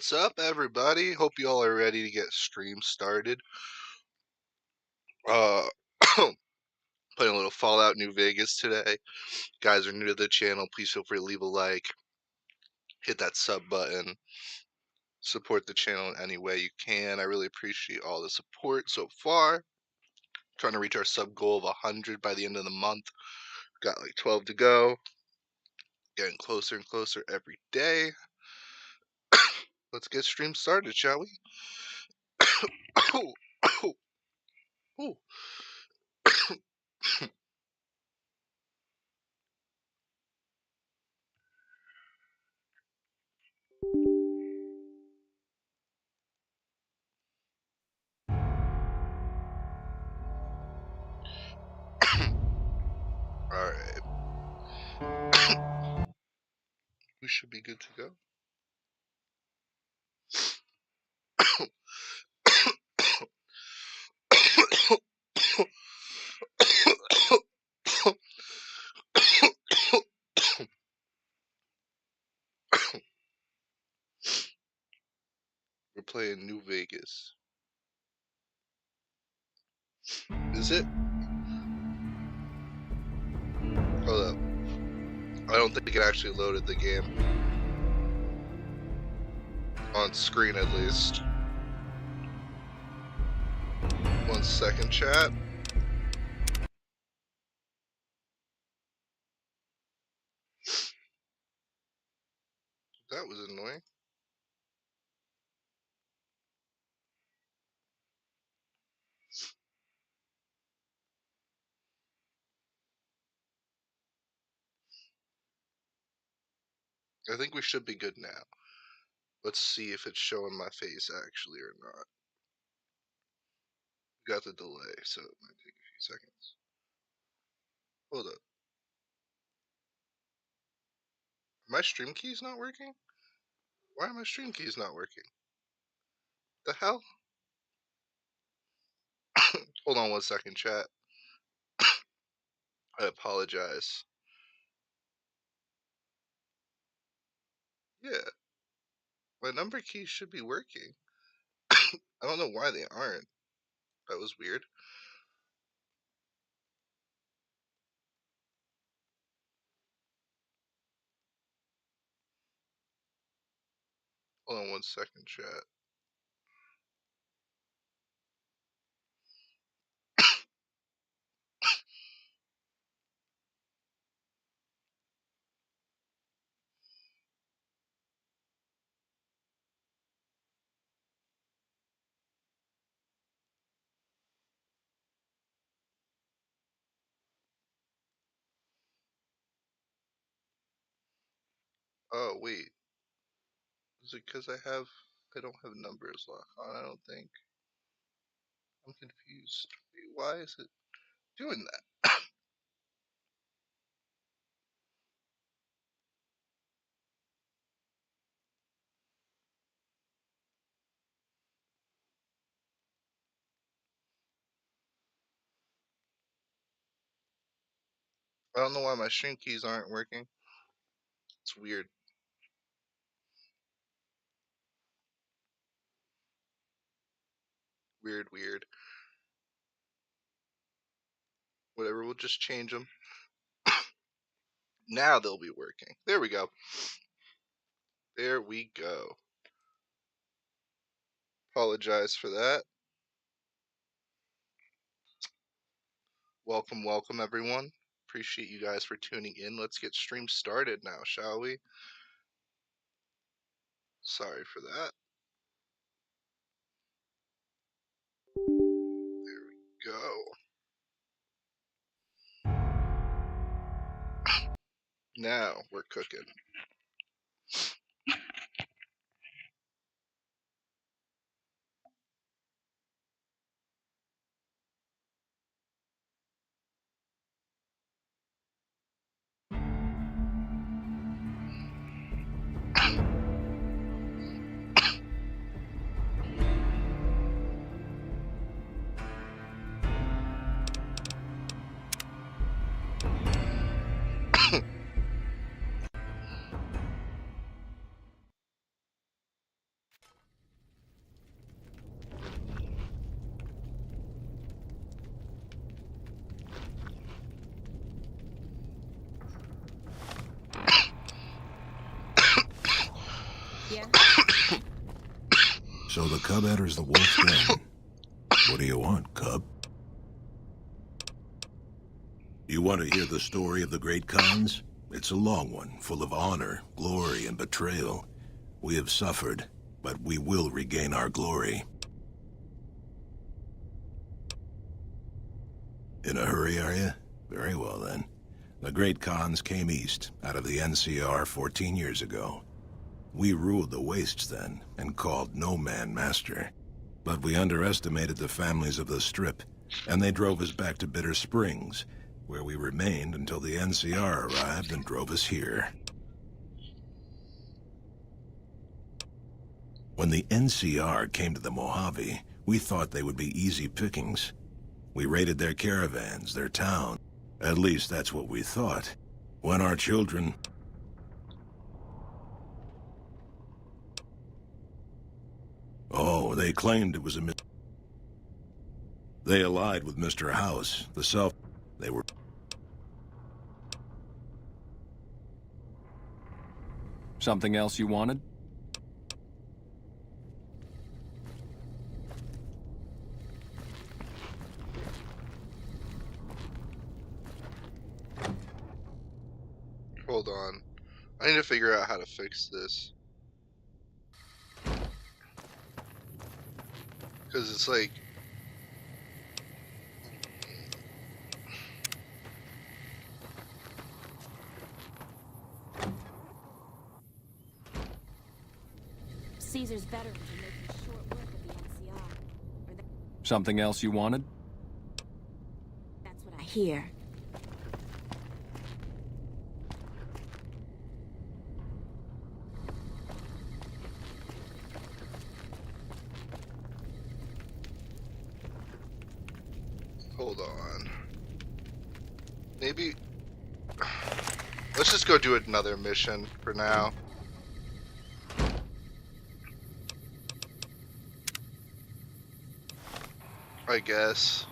What's up, everybody? Hope you all are ready to get stream started. Uh, playing a little Fallout New Vegas today. Guys are new to the channel, please feel free to leave a like, hit that sub button, support the channel in any way you can. I really appreciate all the support so far. Trying to reach our sub goal of 100 by the end of the month. Got like 12 to go. Getting closer and closer every day. Let's get stream started, shall we? Oh, oh, oh. Alright. We should be good to go. We're playing New Vegas. Is it? Hold up. I don't think it actually loaded the game. On screen, at least. 1 second, chat. That was annoying. I think we should be good now. Let's see if it's showing my face actually or not. We got the delay, so it might take a few seconds. Hold up. Are my stream keys not working? Why are my stream keys not working? The hell? Hold on 1 second, chat. I apologize. Yeah. My number keys should be working. I don't know why they aren't. That was weird. Hold on 1 second, chat. Oh, wait. Is it because I don't have numbers locked on, I don't think. I'm confused. Wait, why is it doing that? I don't know why my stream keys aren't working. It's weird. Weird. Whatever, we'll just change them. Now they'll be working. There we go. There we go. Apologize for that. Welcome everyone. Appreciate you guys for tuning in. Let's get stream started now, shall we? Sorry for that. There we go. Now we're cooking. So the cub enters the wolf's den. What do you want, cub? You want to hear the story of the great Khans? It's a long one, full of honor, glory, and betrayal. We have suffered, but we will regain our glory. In a hurry, are you? Very well, then. The great Khans came east, out of the NCR 14 years ago. We ruled the wastes then, and called no man master. But we underestimated the families of the Strip, and they drove us back to Bitter Springs, where we remained until the NCR arrived and drove us here. When the NCR came to the Mojave, we thought they would be easy pickings. We raided their caravans, their town. At least that's what we thought. When our children... Oh, they claimed it was a They allied with Mr. House, the self... They were... Something else you wanted? Hold on. I need to figure out how to fix this. Because it's like... Caesar's veterans are making short work of the NCR. Something else you wanted? That's what I hear. Hold on. Maybe... Let's just go do another mission for now. I guess.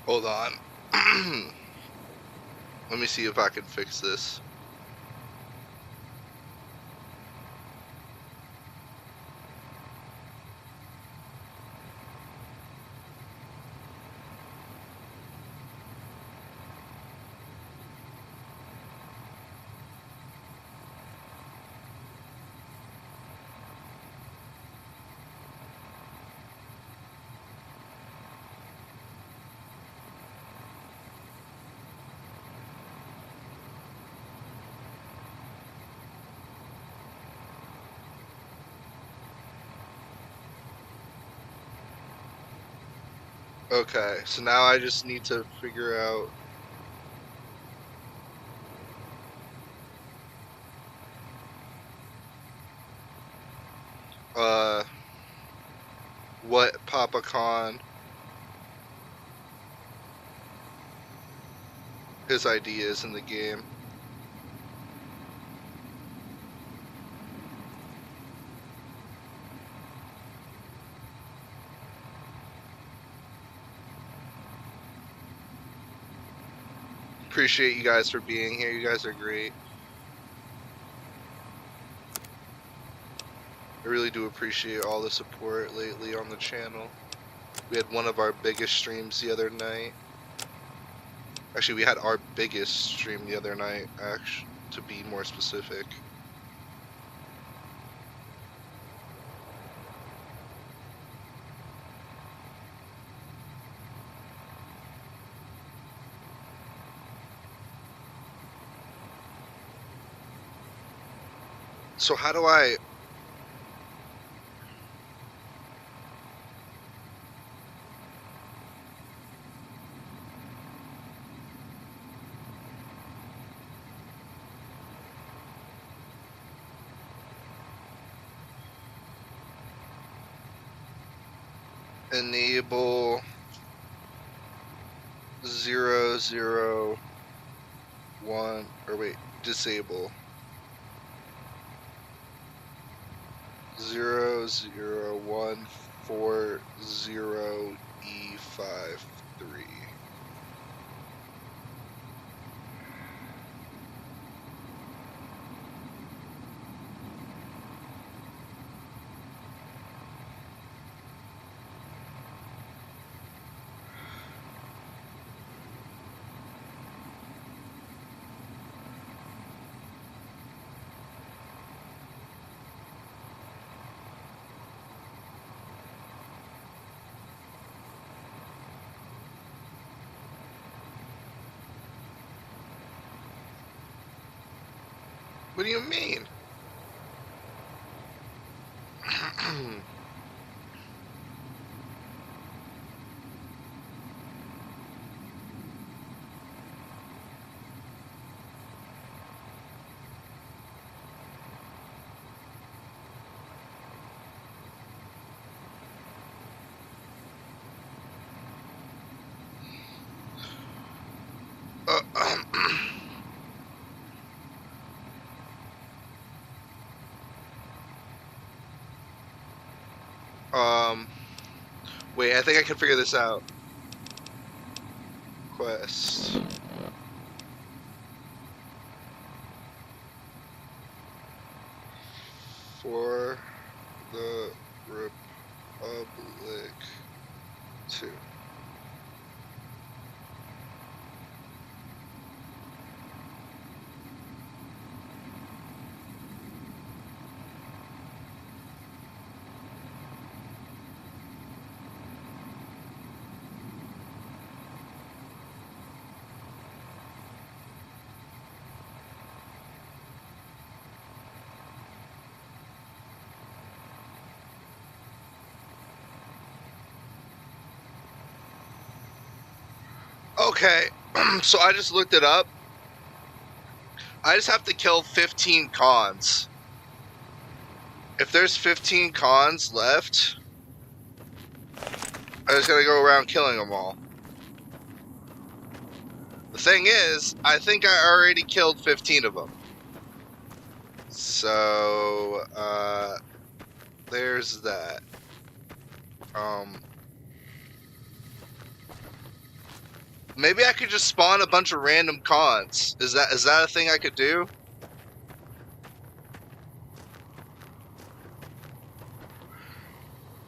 Hold on. Let me see if I can fix this. Okay, so now I just need to figure out what Papa Khan, his idea is in the game. Appreciate you guys for being here. You guys are great. I really do appreciate all the support lately on the channel. We had one of our biggest streams the other night. Actually, we had our biggest stream the other night, to be more specific. So how do I... enable 001, or wait, disable 00140E53. What do you mean? Wait, I think I can figure this out. Quest. For the Republic 2. Okay, so I just looked it up. I just have to kill 15 cons. If there's 15 cons left, I just gotta go around killing them all. The thing is, I think I already killed 15 of them. So, there's that. Maybe I could just spawn a bunch of random cons. Is that a thing I could do?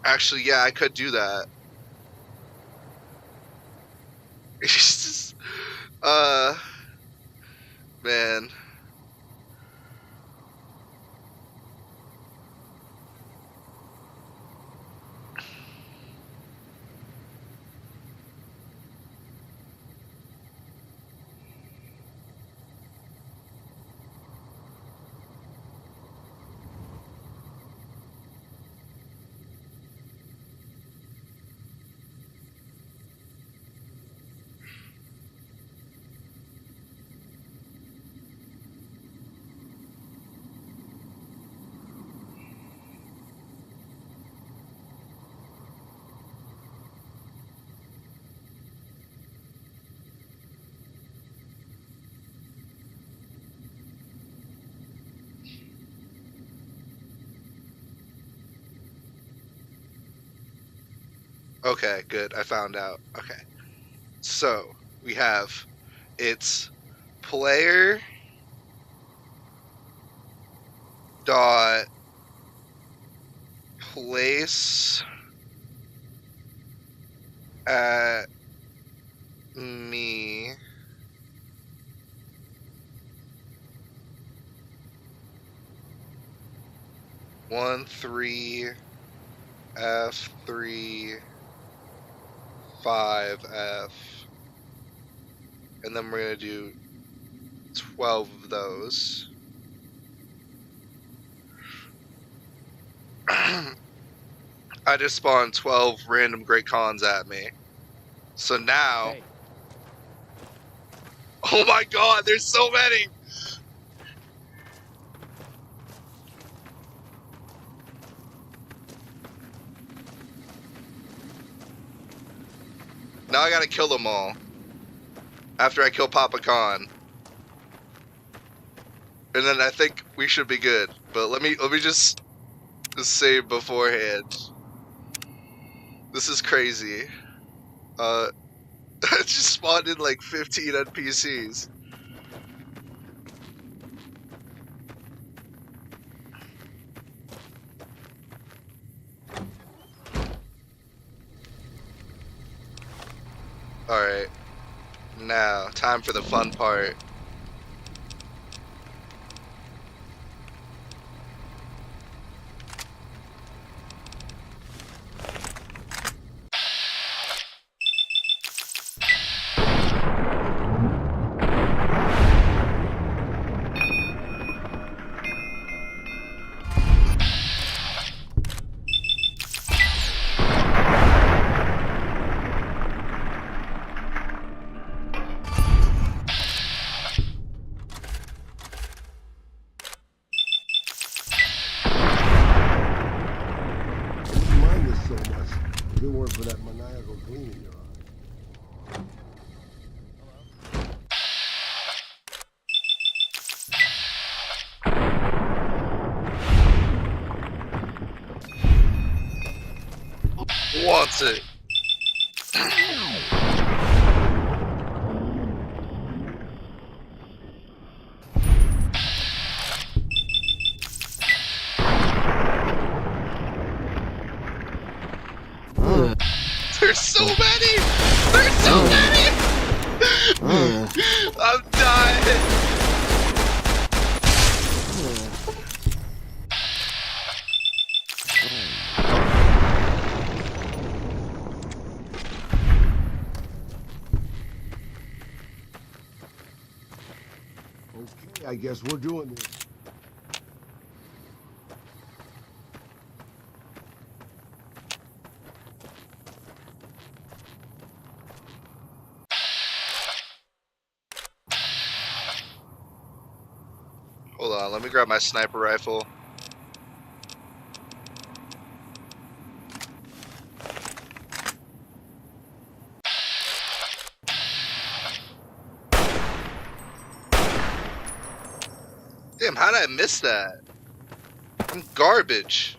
Actually, yeah, I could do that. It's just, man. Okay, good. I found out. Okay. So, we have, it's player dot place at me one 3 F3 5F, and then we're gonna do 12 of those. I just spawned 12 random Great Khans at me. So now, Hey, oh my god, there's so many! Now I gotta kill them all. After I kill Papa Khan. And then I think we should be good. But let me just say beforehand. This is crazy. I just spawned in like 15 NPCs. Alright. Now, time for the fun part. If it weren't for that maniacal gleam in your eye. Wants it. There's so many! There's so many! I'm dying! Okay, I guess we're doing this. Hold on, let me grab my sniper rifle. Damn, how did I miss that? I'm garbage.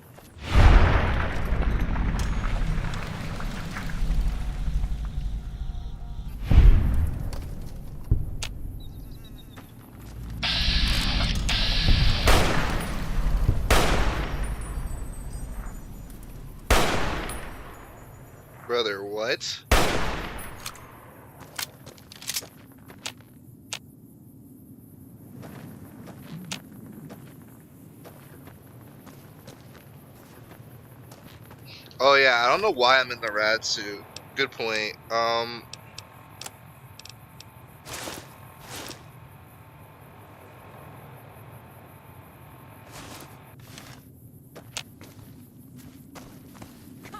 Brother, what? Oh yeah, I don't know why I'm in the rad suit. Good point. Come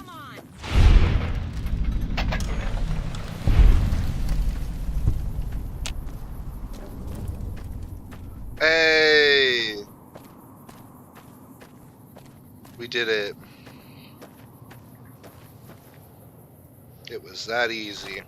on. Hey! We did it. It was that easy.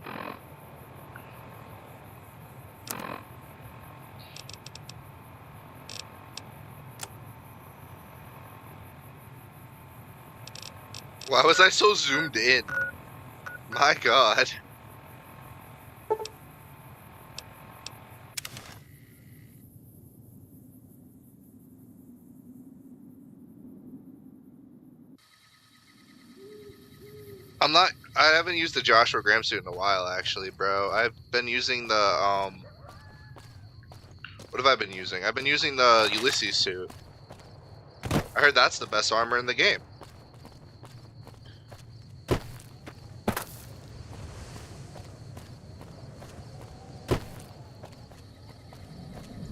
Why was I so zoomed in? My God. I haven't used the Joshua Graham suit in a while, actually, bro. I've been using the, what have I been using? I've been using the Ulysses suit. I heard that's the best armor in the game.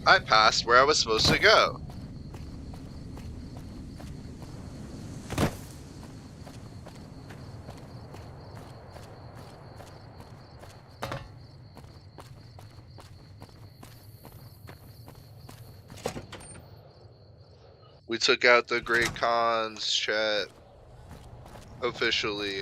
I passed where I was supposed to go. We took out the Great Khans, chat. Officially.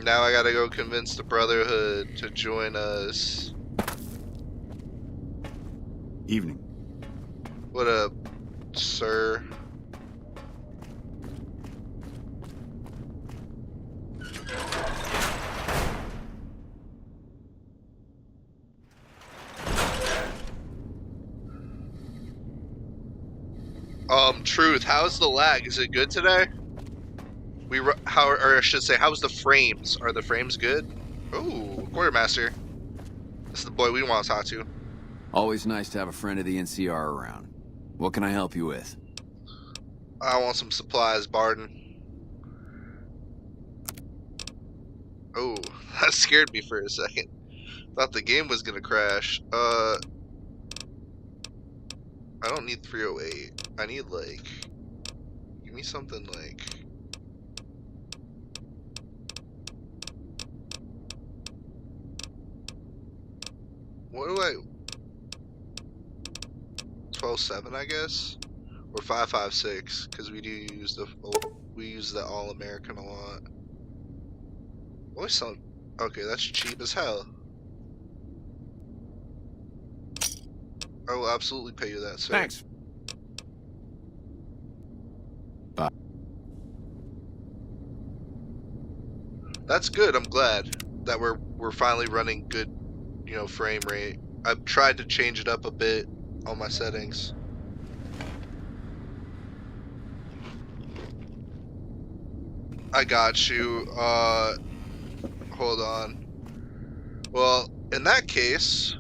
now I gotta go convince the Brotherhood to join us. Evening. What up, sir? Truth, how's the lag? Is it good today? Or I should say, how's the frames? Are the frames good? Ooh, Quartermaster. This is the boy we want to talk to. Always nice to have a friend of the NCR around. What can I help you with? I want some supplies, Barden. Oh, that scared me for a second. Thought the game was gonna crash. I don't need 308. I need, like, give me something like, what do I, 12.7, I guess, or 5.56, because we do use the All-American a lot. Always sound, okay, that's cheap as hell. I will absolutely pay you that, sir. Thanks. Bye. That's good. I'm glad that we're finally running good, you know, frame rate. I've tried to change it up a bit on my settings. I got you. Hold on. Well, in that case,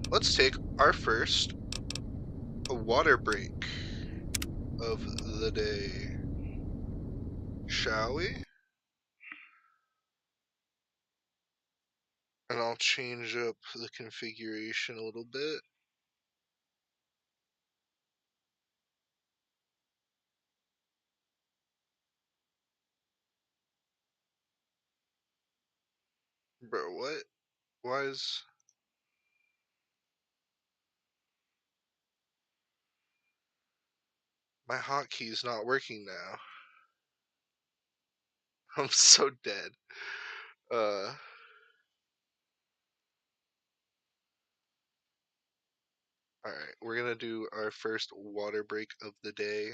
let's take our first water break of the day, shall we? And I'll change up the configuration a little bit. Bro, what? Why is... my hotkey's not working now. I'm so dead. Alright, we're gonna do our first water break of the day.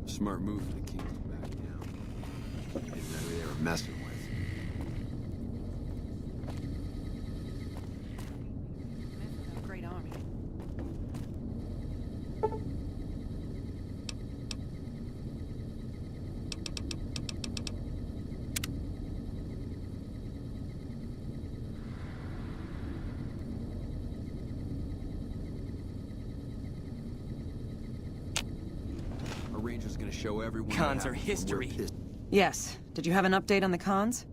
Smart move for the Kings to back down. Didn't know who they were messing with. Great army. Our ranger's gonna show everyone. what Cons are happens when we're history. pissed. Yes. Did you have an update on the cons?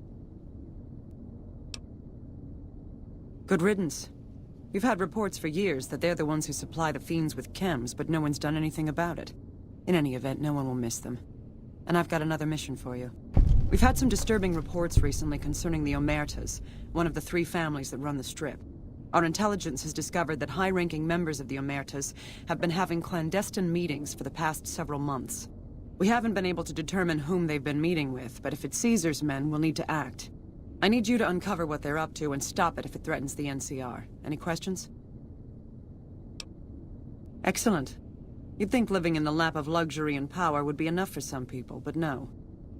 Good riddance. We've had reports for years that they're the ones who supply the fiends with chems, but no one's done anything about it. In any event, no one will miss them. And I've got another mission for you. We've had some disturbing reports recently concerning the Omertas, one of the 3 families that run the Strip. Our intelligence has discovered that high-ranking members of the Omertas have been having clandestine meetings for the past several months. We haven't been able to determine whom they've been meeting with, but if it's Caesar's men, we'll need to act. I need you to uncover what they're up to and stop it if it threatens the NCR. Any questions? Excellent. You'd think living in the lap of luxury and power would be enough for some people, but no.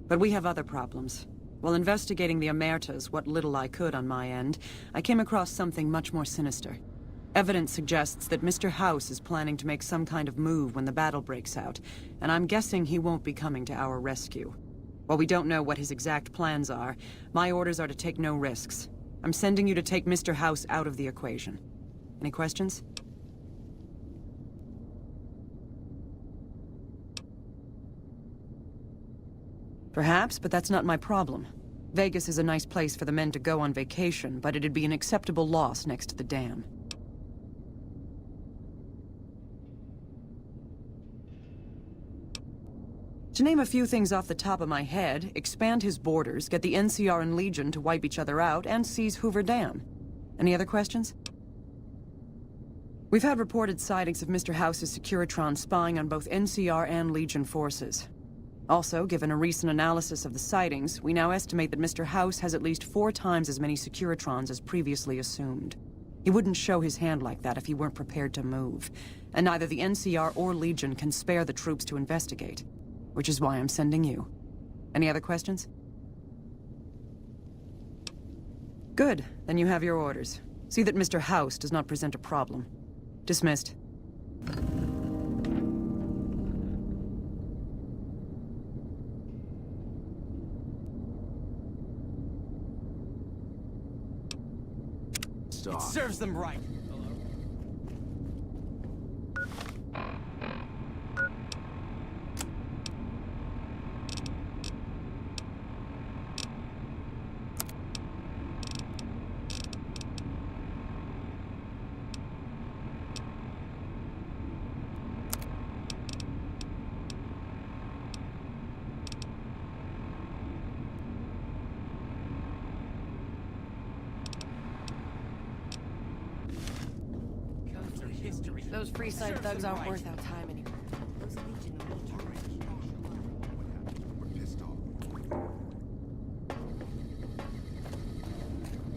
But we have other problems. While investigating the Omertas, what little I could on my end, I came across something much more sinister. Evidence suggests that Mr. House is planning to make some kind of move when the battle breaks out, and I'm guessing he won't be coming to our rescue. While we don't know what his exact plans are, my orders are to take no risks. I'm sending you to take Mr. House out of the equation. Any questions? Perhaps, but that's not my problem. Vegas is a nice place for the men to go on vacation, but it'd be an acceptable loss next to the dam. To name a few things off the top of my head, expand his borders, get the NCR and Legion to wipe each other out, and seize Hoover Dam. Any other questions? We've had reported sightings of Mr. House's Securitron spying on both NCR and Legion forces. Also, given a recent analysis of the sightings, we now estimate that Mr. House has at least 4 times as many Securitrons as previously assumed. He wouldn't show his hand like that if he weren't prepared to move. And neither the NCR or Legion can spare the troops to investigate. Which is why I'm sending you. Any other questions? Good. Then you have your orders. See that Mr. House does not present a problem. Dismissed. It serves them right. those Freeside thugs aren't worth our time anymore. Those Legion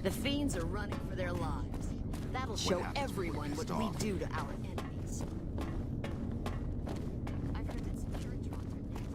The Fiends are running for their lives. That'll show everyone what we do to our enemies. I've heard that Securitrons are next.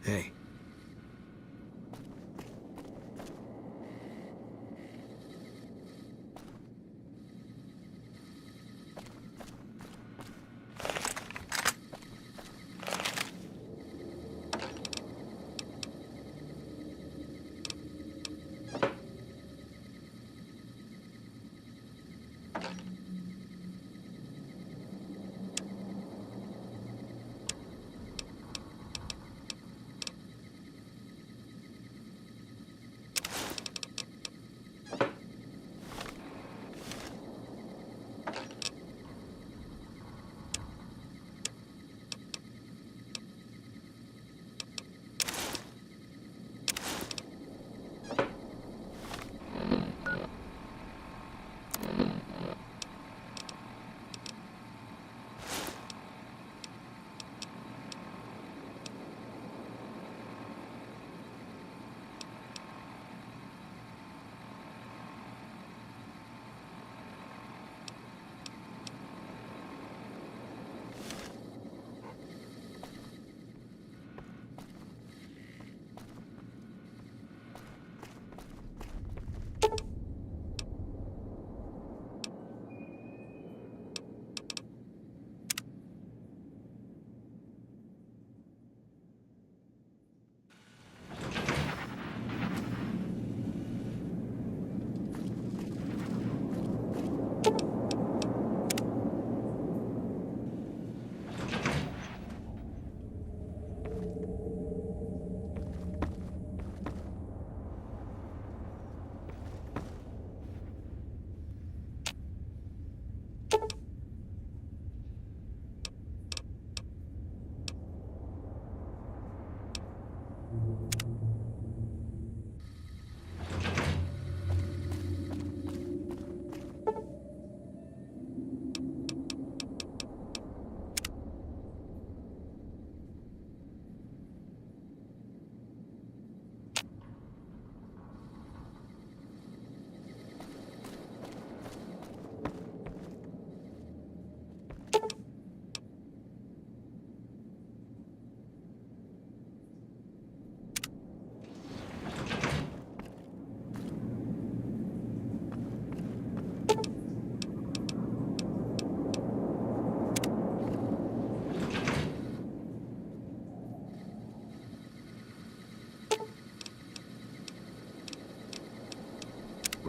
Hey.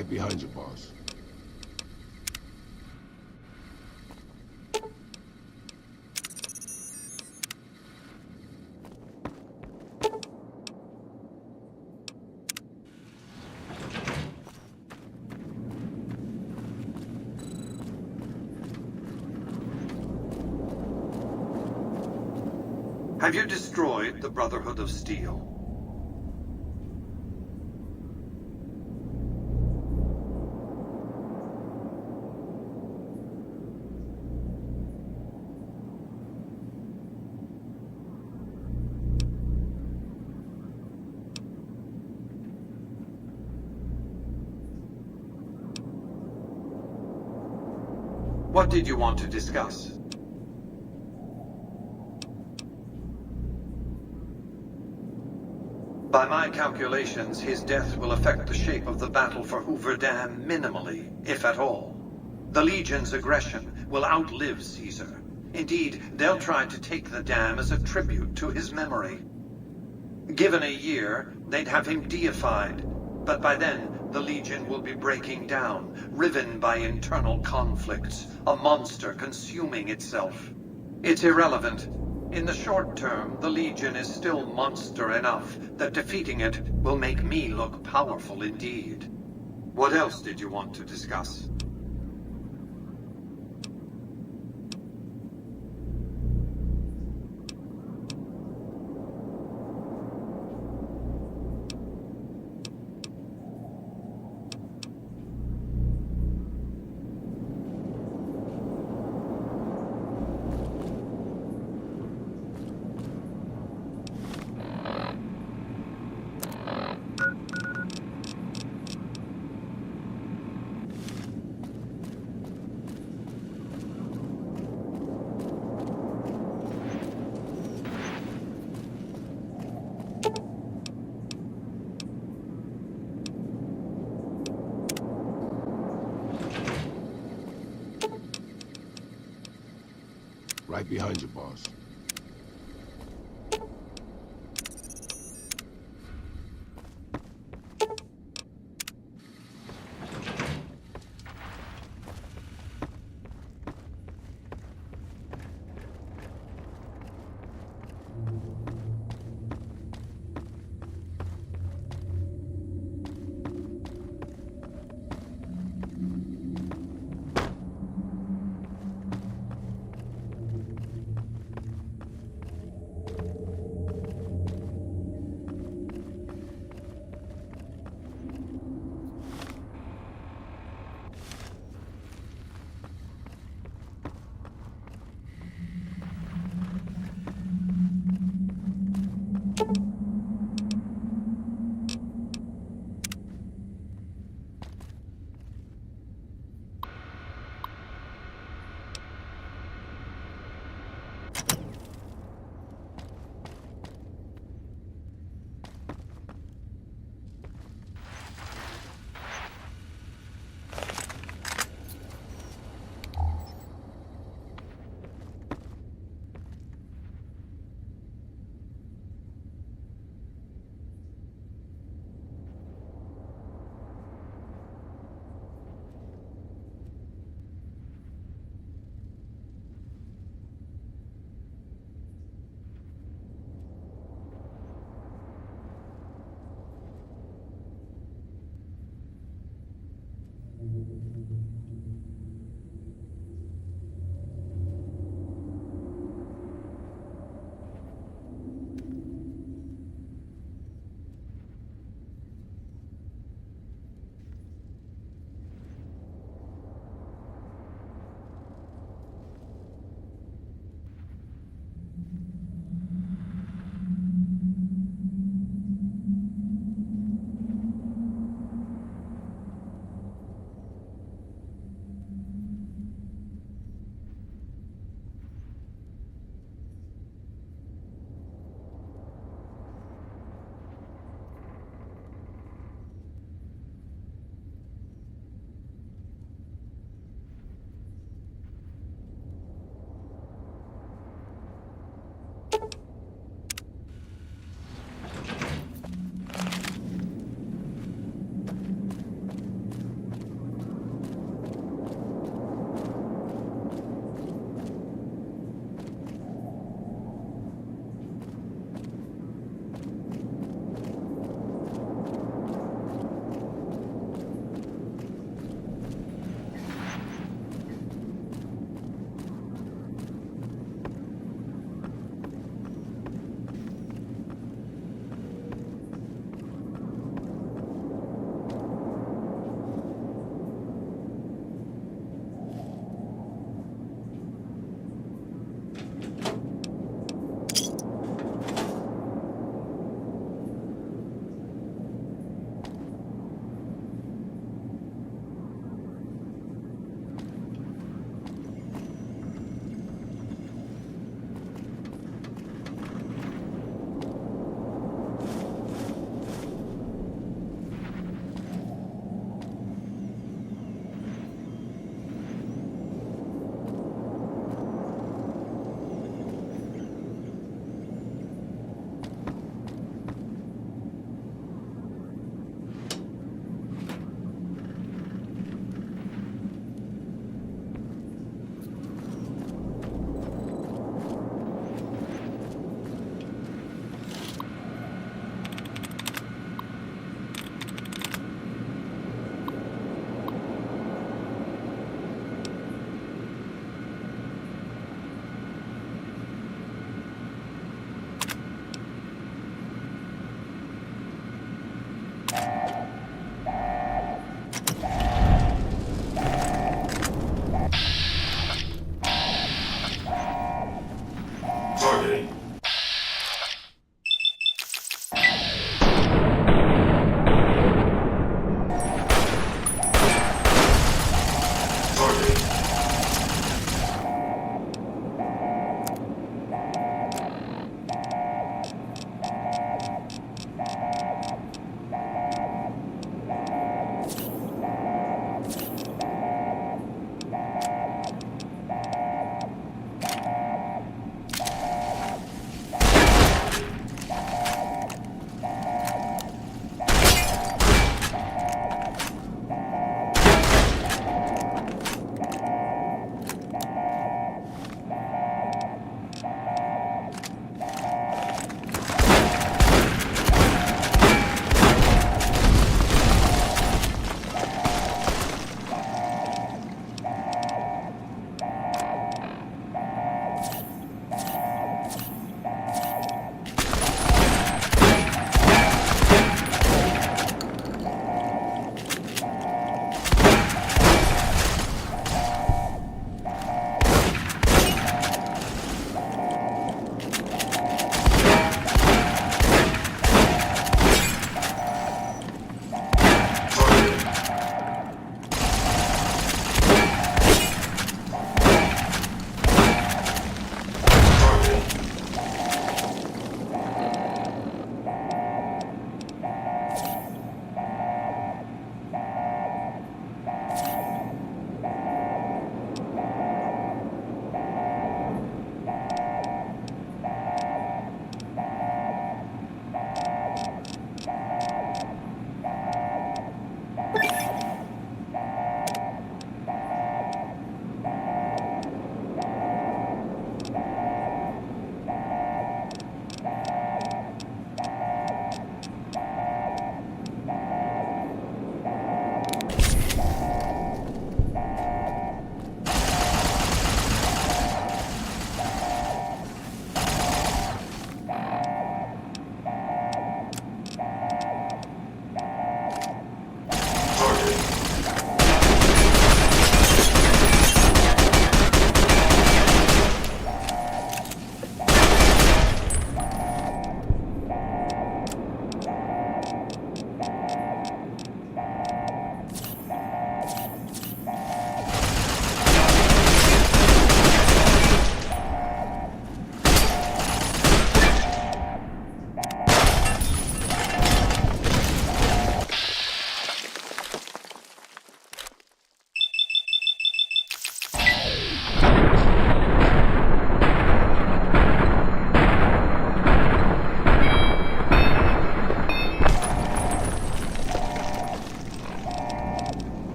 Right behind you, boss. Have you destroyed the Brotherhood of Steel? What did you want to discuss? By my calculations, his death will affect the shape of the battle for Hoover Dam minimally, if at all. The Legion's aggression will outlive Caesar. Indeed, they'll try to take the dam as a tribute to his memory. Given a year, they'd have him deified, but by then, the Legion will be breaking down, riven by internal conflicts, a monster consuming itself. It's irrelevant. In the short term, the Legion is still monster enough that defeating it will make me look powerful indeed. What else did you want to discuss? Right behind you, boss.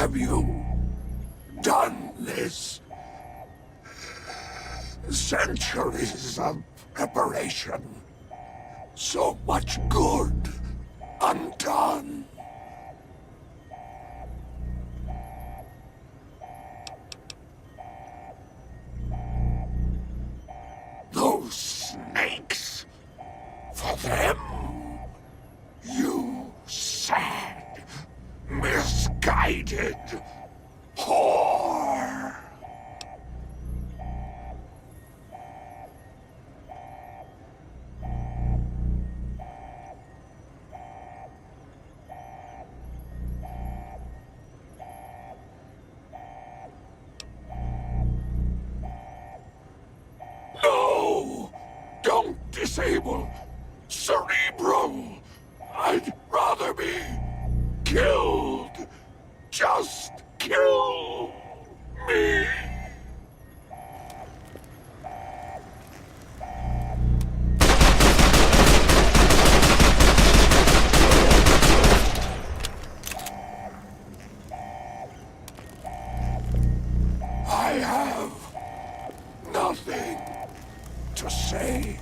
have you done this? Centuries of preparation. So much good undone. Those snakes. For them, you sad, misguided whore. No! Don't disable Cerebral! I'd rather be killed. Just kill me. I have nothing to say.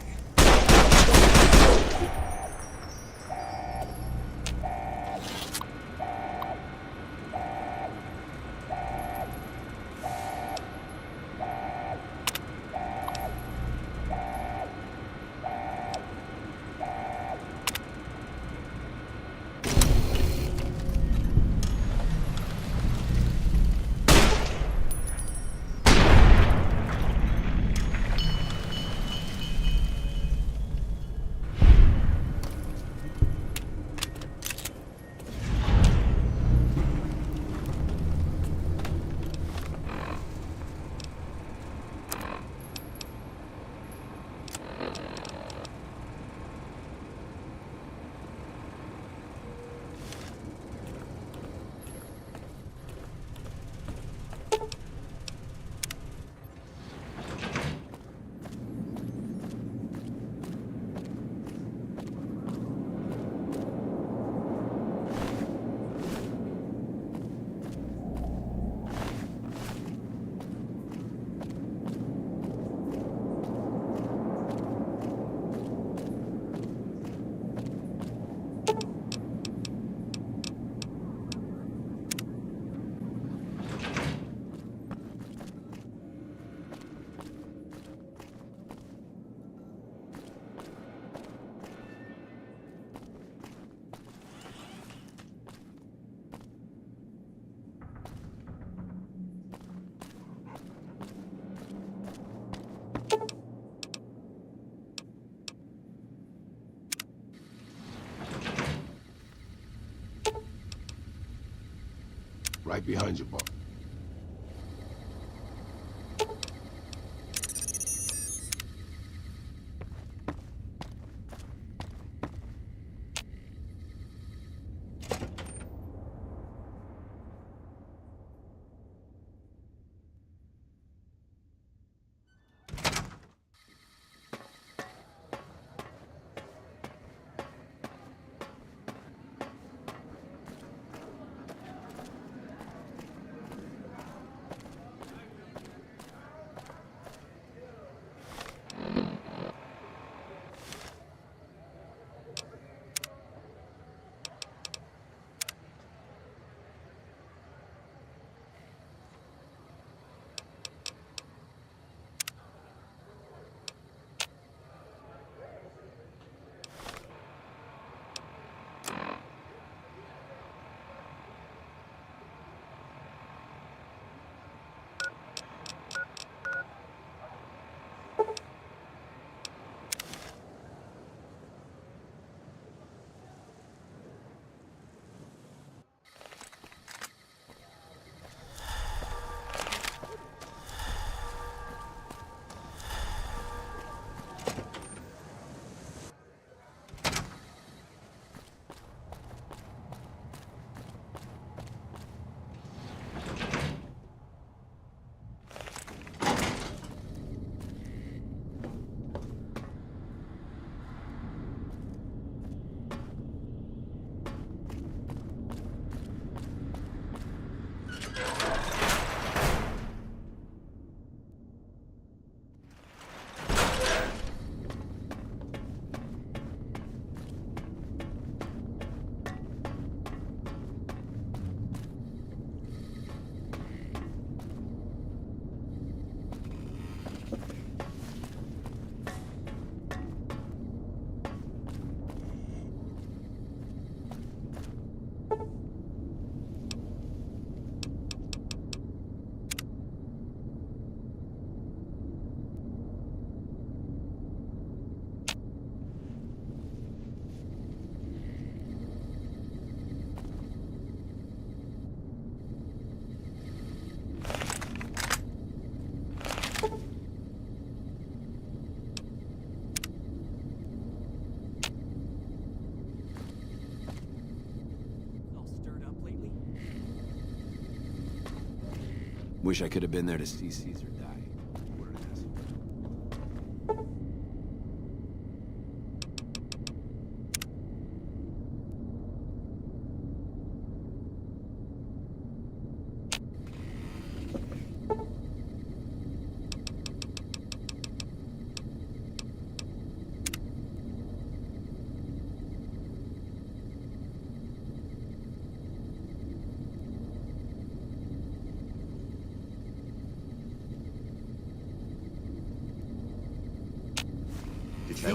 Right behind you, Bob. Wish I could have been there to see Caesar die. What an asshole.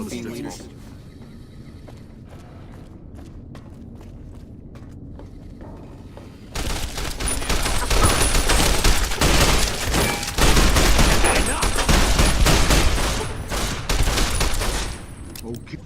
Fiend leaders. Okay.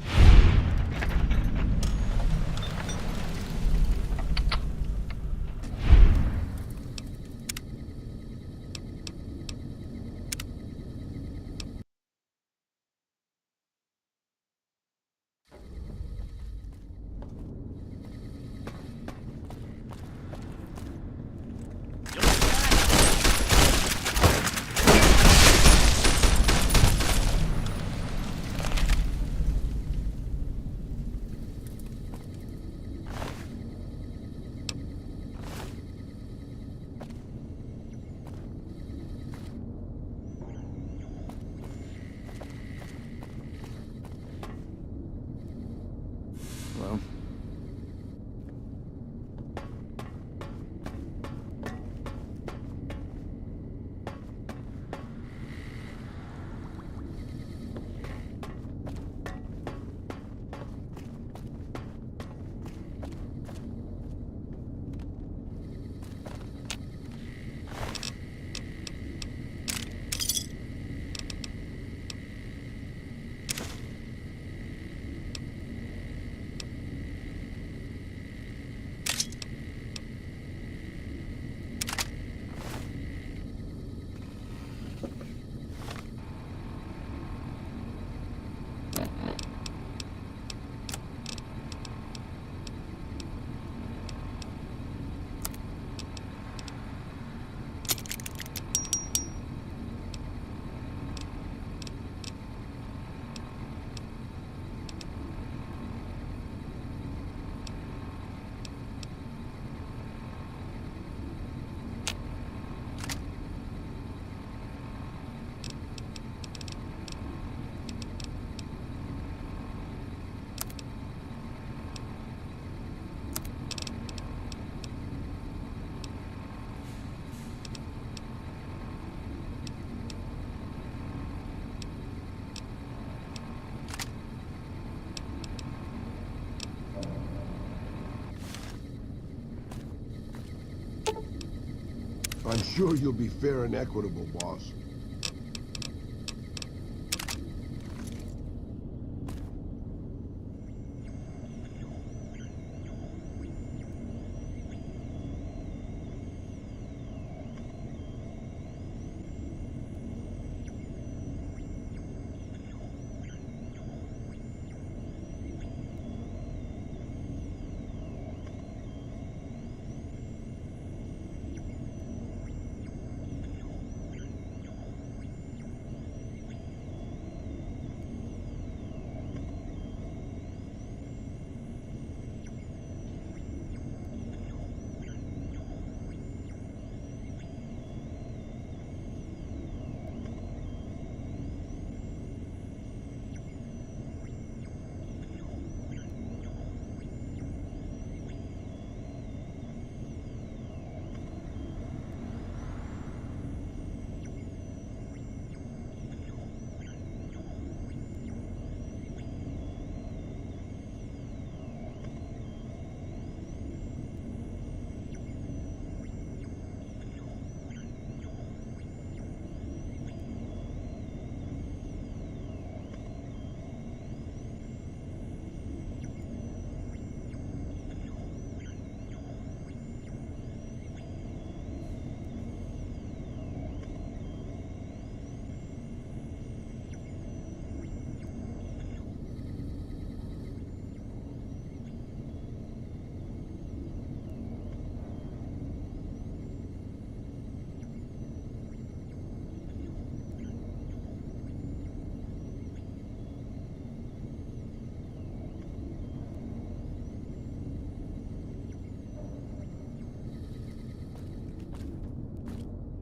Well, I'm sure you'll be fair and equitable, boss.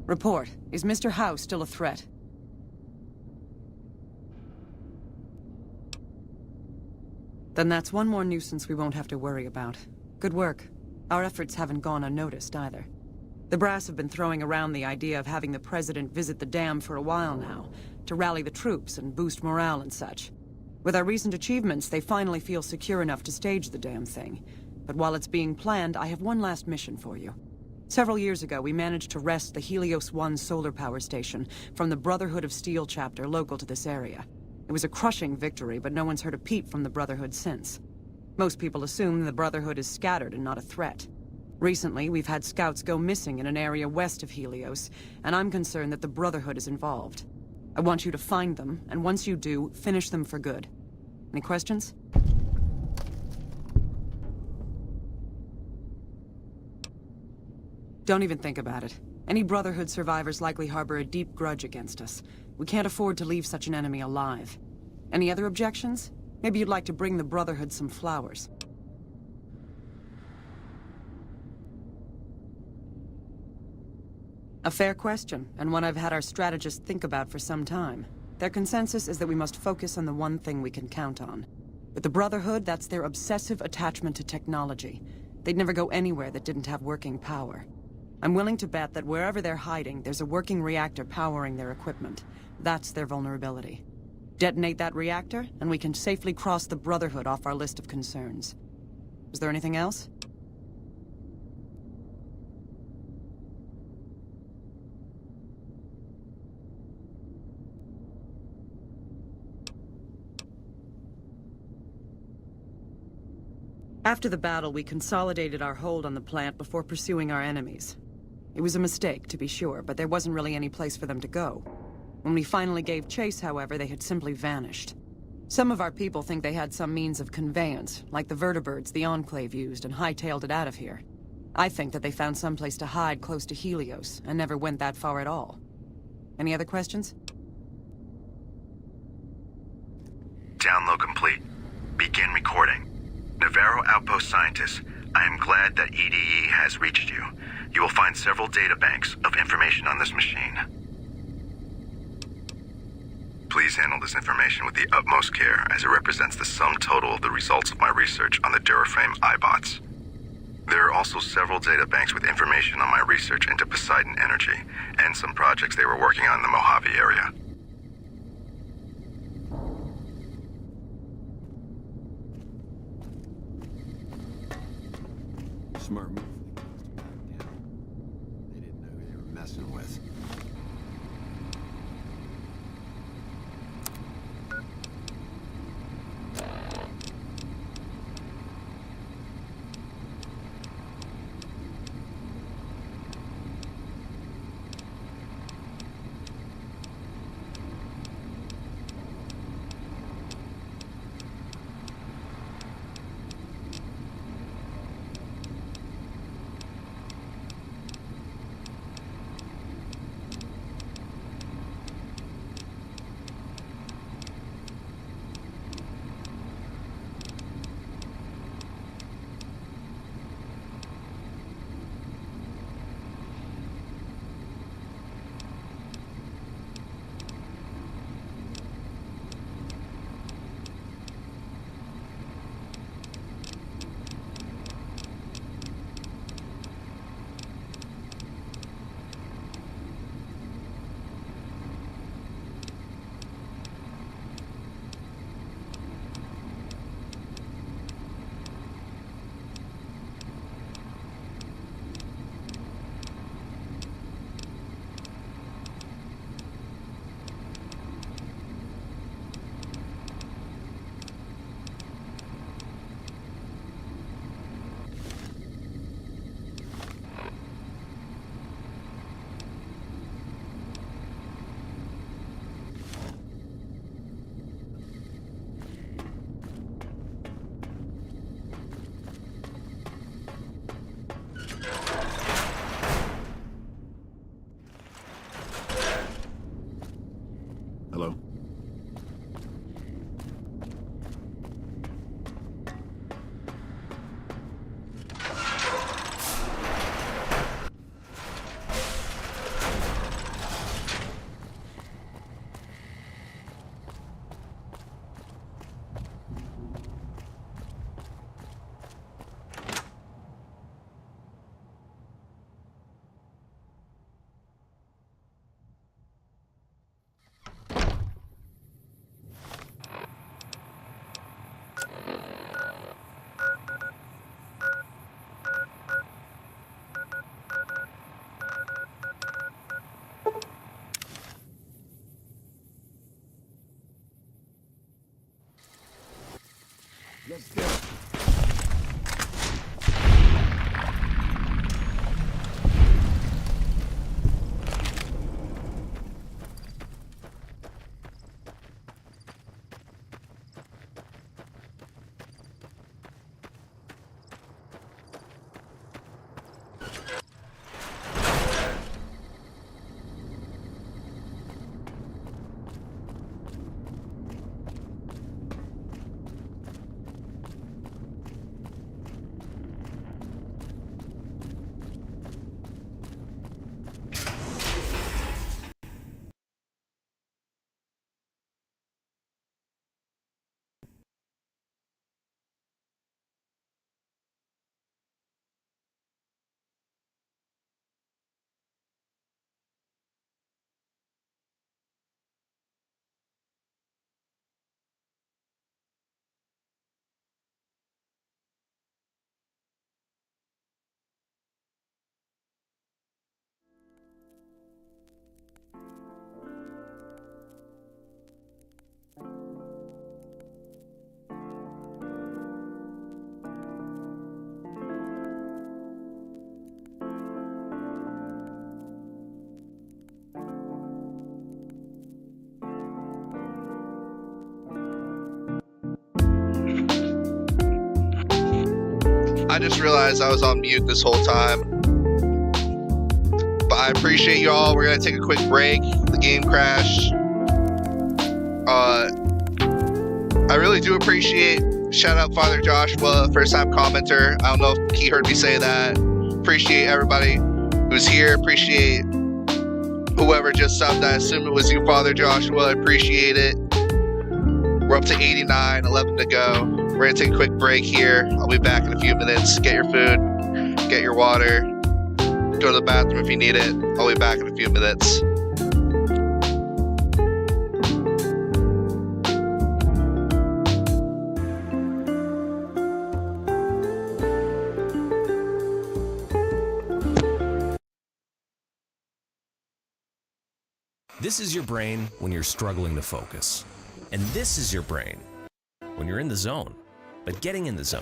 Report. Is Mr. House still a threat? Then that's one more nuisance we won't have to worry about. Good work. Our efforts haven't gone unnoticed either. The brass have been throwing around the idea of having the President visit the dam for a while now, to rally the troops and boost morale and such. With our recent achievements, they finally feel secure enough to stage the damn thing. But while it's being planned, I have one last mission for you. Several years ago, we managed to wrest the Helios 1 solar power station from the Brotherhood of Steel chapter local to this area. It was a crushing victory, but no one's heard a peep from the Brotherhood since. Most people assume the Brotherhood is scattered and not a threat. Recently, we've had scouts go missing in an area west of Helios, and I'm concerned that the Brotherhood is involved. I want you to find them, and once you do, finish them for good. Any questions? Don't even think about it. Any Brotherhood survivors likely harbor a deep grudge against us. We can't afford to leave such an enemy alive. Any other objections? Maybe you'd like to bring the Brotherhood some flowers. A fair question, and one I've had our strategists think about for some time. Their consensus is that we must focus on the one thing we can count on. With the Brotherhood, that's their obsessive attachment to technology. They'd never go anywhere that didn't have working power. I'm willing to bet that wherever they're hiding, there's a working reactor powering their equipment. That's their vulnerability. Detonate that reactor, and we can safely cross the Brotherhood off our list of concerns. Is there anything else? After the battle, we consolidated our hold on the plant before pursuing our enemies. It was a mistake, to be sure, but there wasn't really any place for them to go. When we finally gave chase, however, they had simply vanished. Some of our people think they had some means of conveyance, like the vertibirds the Enclave used, and hightailed it out of here. I think that they found some place to hide close to Helios, and never went that far at all. Any other questions? Download complete. Begin recording. Navarro Outpost Scientists, I am glad that EDE has reached you. You will find several databanks of information on this machine. Please handle this information with the utmost care, as it represents the sum total of the results of my research on the Duraframe iBots. There are also several databanks with information on my research into Poseidon Energy, and some projects they were working on in the Mojave area. Smart move. They didn't know who they were messing with. Let's get it. I just realized I was on mute this whole time. But I appreciate y'all. We're gonna take a quick break. The game crashed. I really do appreciate. Shout out Father Joshua, first time commenter. I don't know if he heard me say that. Appreciate everybody who's here. Appreciate whoever just subbed. I assume it was you, Father Joshua. Appreciate it. We're up to 89, 11 to go. We're gonna take a quick break here. I'll be back in a few minutes. Get your food, get your water, go to the bathroom if you need it. I'll be back in a few minutes. This is your brain when you're struggling to focus. And this is your brain when you're in the zone, but getting in the zone.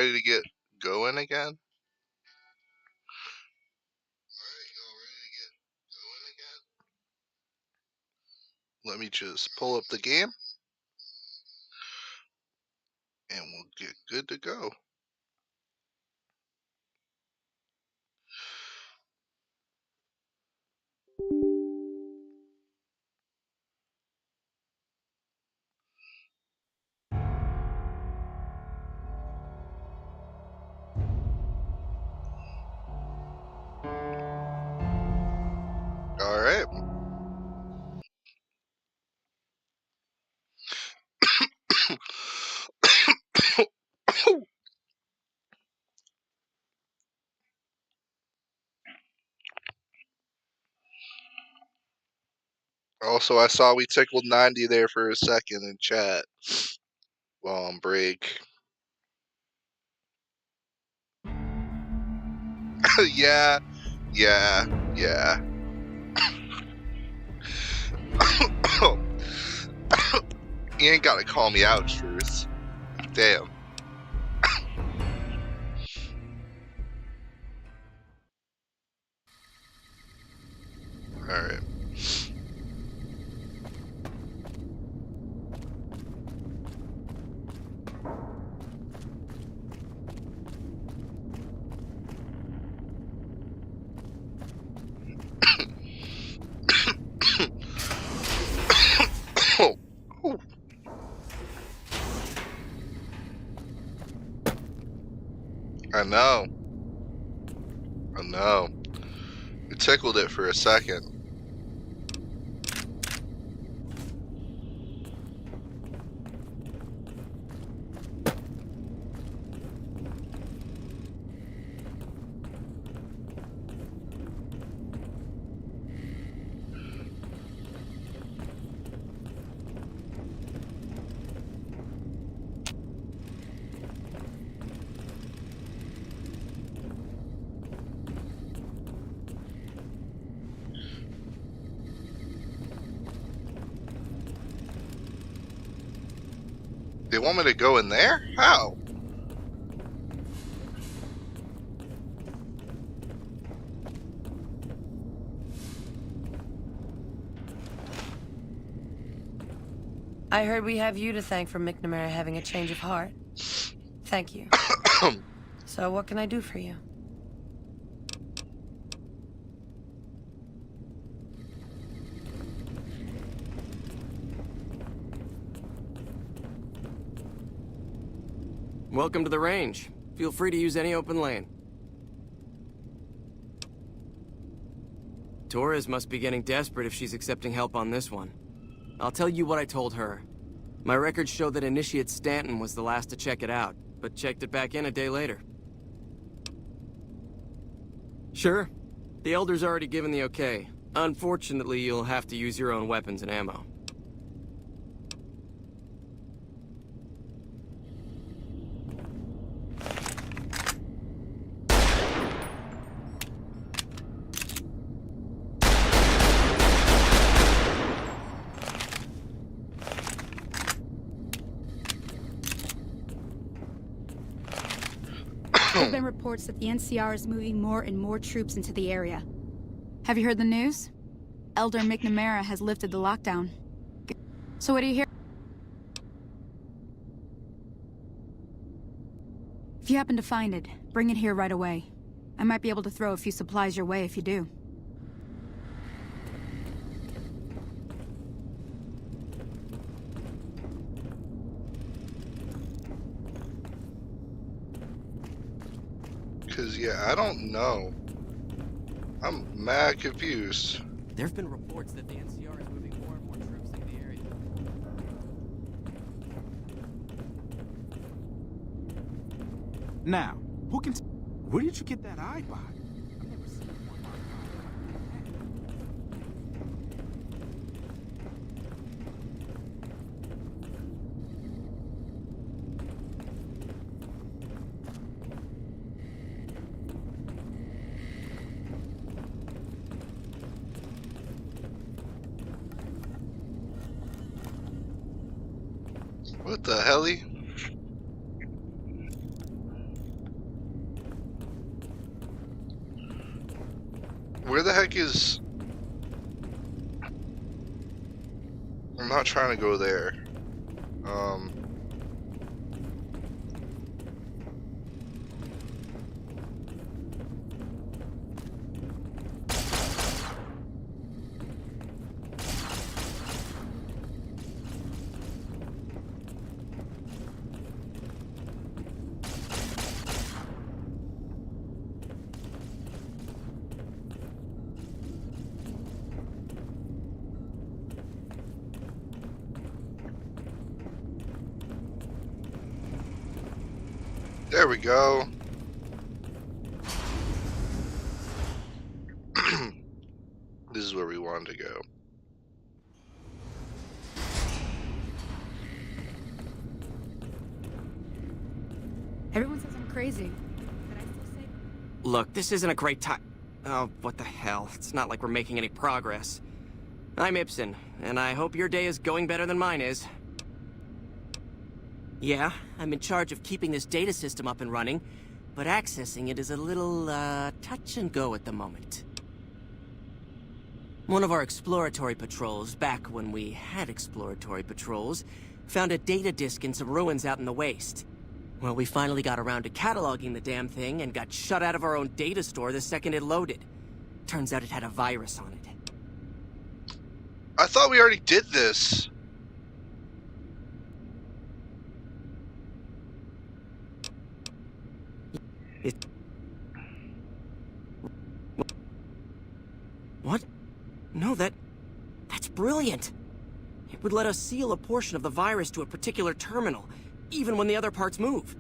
ready to get going again? Let me just pull up the game. And we'll get good to go. All right. Also, I saw we tickled 90 there for a second in chat while on break. yeah. You ain't gotta call me out, Truth. Damn. Alright. I know. You tickled it for a second. They want me to go in there? How? I heard we have you to thank for McNamara having a change of heart. Thank you. So what can I do for you? Welcome to the range. Feel free to use any open lane. Torres must be getting desperate if she's accepting help on this one. I'll tell you what I told her. My records show that Initiate Stanton was the last to check it out, but checked it back in a day later. Sure. The Elder's already given the okay. Unfortunately, you'll have to use your own weapons and ammo. There have been reports that the NCR is moving more and more troops into the area. Have you heard the news? Elder McNamara has lifted the lockdown. So what do you hear? If you happen to find it, bring it here right away. I might be able to throw a few supplies your way if you do. Cause yeah, I don't know. I'm mad confused. There have been reports that the NCR is moving more and more troops into the area. Now, who can... Where did you get that eyebot? I've never seen one like What the helly? heck is... I'm not trying to go there. There we go. This is where we wanted to go. Everyone says I'm crazy. But I still say... Look, this isn't a great time. Oh, what the hell. It's not like we're making any progress. I'm Ibsen, and I hope your day is going better than mine is. Yeah, I'm in charge of keeping this data system up and running, but accessing it is a little, touch and go at the moment. One of our exploratory patrols, back when we had exploratory patrols, found a data disk in some ruins out in the waste. Well, we finally got around to cataloging the damn thing and got shut out of our own data store the second it loaded. Turns out it had a virus on it. I thought we already did this. What? No, that's brilliant. It would let us seal a portion of the virus to a particular terminal, even when the other parts move.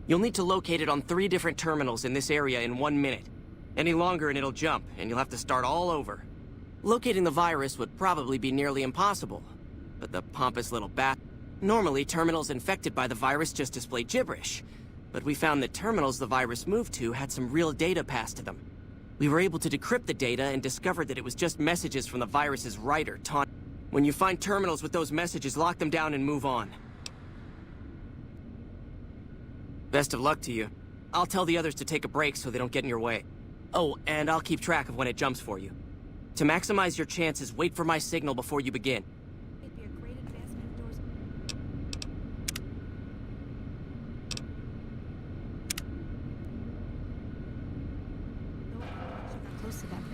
You'll need to locate it on 3 different terminals in this area in 1 minute. Any longer and it'll jump, and you'll have to start all over. Locating the virus would probably be nearly impossible, but the pompous little bat... Normally, terminals infected by the virus just display gibberish, but we found that terminals the virus moved to had some real data passed to them. We were able to decrypt the data and discovered that it was just messages from the virus's writer, taunt. When you find terminals with those messages, lock them down and move on. Best of luck to you. I'll tell the others to take a break so they don't get in your way. Oh, and I'll keep track of when it jumps for you. To maximize your chances, wait for my signal before you begin. It'd be a great advancement if doors... Got close to them.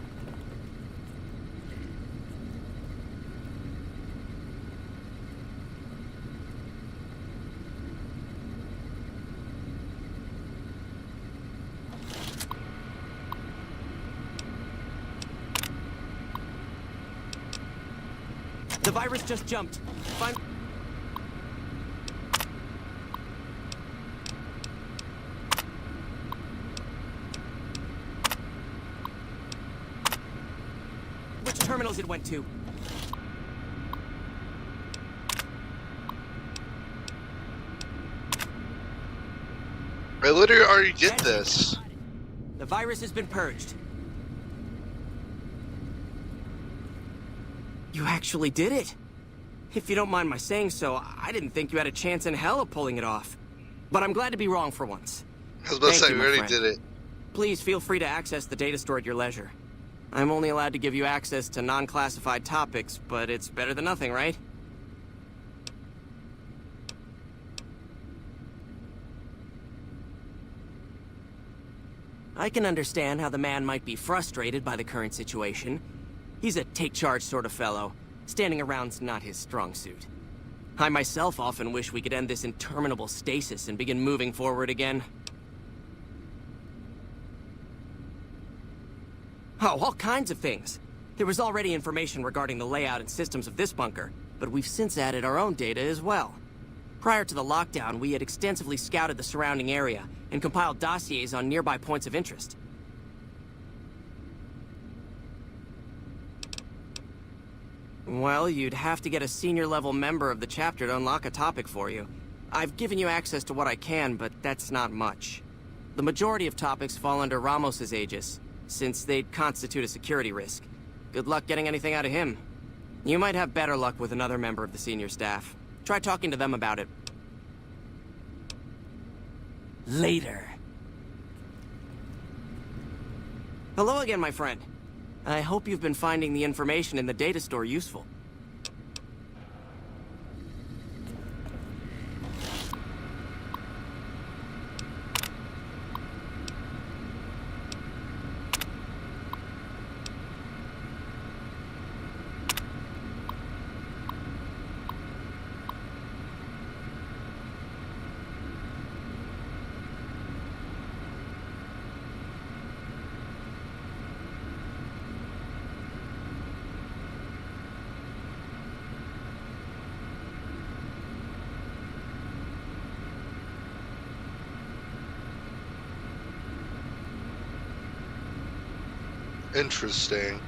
The virus just jumped. Find... Which terminals it went to? I literally already did this. The virus has been purged. You actually did it. If you don't mind my saying so, I didn't think you had a chance in hell of pulling it off. But I'm glad to be wrong for once. I was about to Thank say, you, we my already friend. did it. Please feel free to access the data store at your leisure. I'm only allowed to give you access to non-classified topics, but it's better than nothing, right? I can understand how the man might be frustrated by the current situation. He's a take-charge sort of fellow. Standing around's not his strong suit. I myself often wish we could end this interminable stasis and begin moving forward again. Oh, all kinds of things. There was already information regarding the layout and systems of this bunker, but we've since added our own data as well. Prior to the lockdown, we had extensively scouted the surrounding area and compiled dossiers on nearby points of interest. Well, you'd have to get a senior-level member of the chapter to unlock a topic for you. I've given you access to what I can, but that's not much. The majority of topics fall under Ramos's aegis, since they'd constitute a security risk. Good luck getting anything out of him. You might have better luck with another member of the senior staff. Try talking to them about it. later. Hello again, my friend. I hope you've been finding the information in the data store useful. Interesting.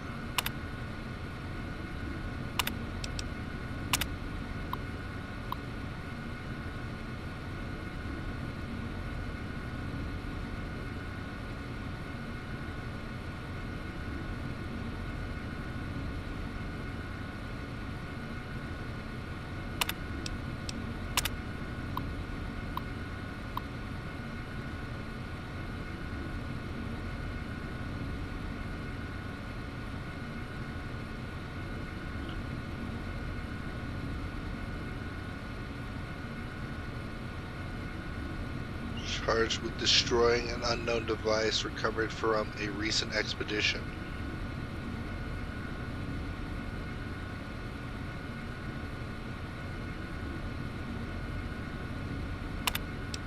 Charged with destroying an unknown device recovered from a recent expedition.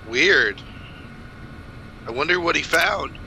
Weird. I wonder what he found.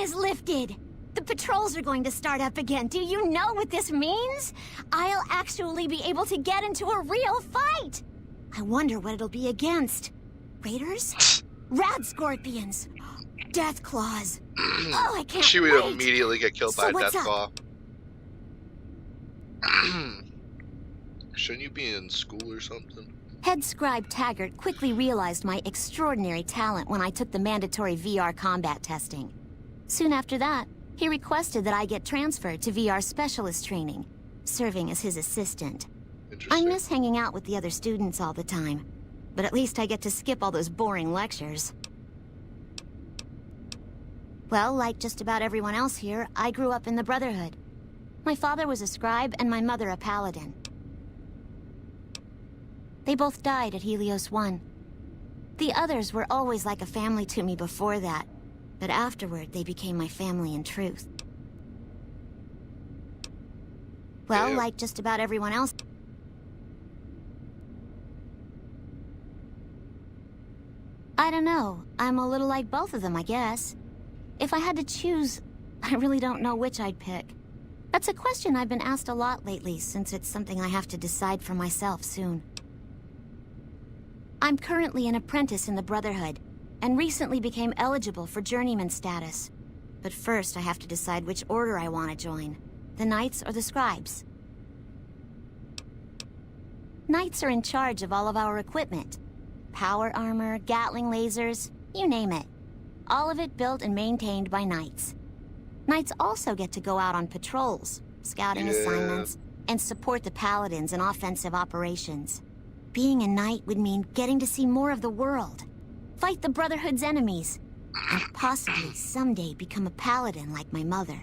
Is lifted. The patrols are going to start up again. Do you know what this means? I'll actually be able to get into a real fight. I wonder what it'll be against. Raiders? Rad scorpions? Death claws? Oh, I can't She would wait. immediately get killed by a what's death up? claw. Shouldn't you be in school or something? Head scribe Taggart quickly realized my extraordinary talent when I took the mandatory VR combat testing. Soon after that, he requested that I get transferred to VR specialist training, serving as his assistant. I miss hanging out with the other students all the time, but at least I get to skip all those boring lectures. Well, like just about everyone else here, I grew up in the Brotherhood. My father was a scribe and my mother a paladin. They both died at Helios 1. The others were always like a family to me before that, but afterward they became my family in truth. Well, like just about everyone else. I don't know. I'm a little like both of them, I guess. If I had to choose, I really don't know which I'd pick. That's a question I've been asked a lot lately, since it's something I have to decide for myself soon. I'm currently an apprentice in the Brotherhood, and recently became eligible for journeyman status. But first I have to decide which order I want to join, the Knights or the Scribes. Knights are in charge of all of our equipment. Power armor, Gatling lasers, you name it. All of it built and maintained by Knights. Knights also get to go out on patrols, scouting assignments, and support the Paladins in offensive operations. Being a Knight would mean getting to see more of the world, fight the Brotherhood's enemies, and possibly someday become a Paladin like my mother.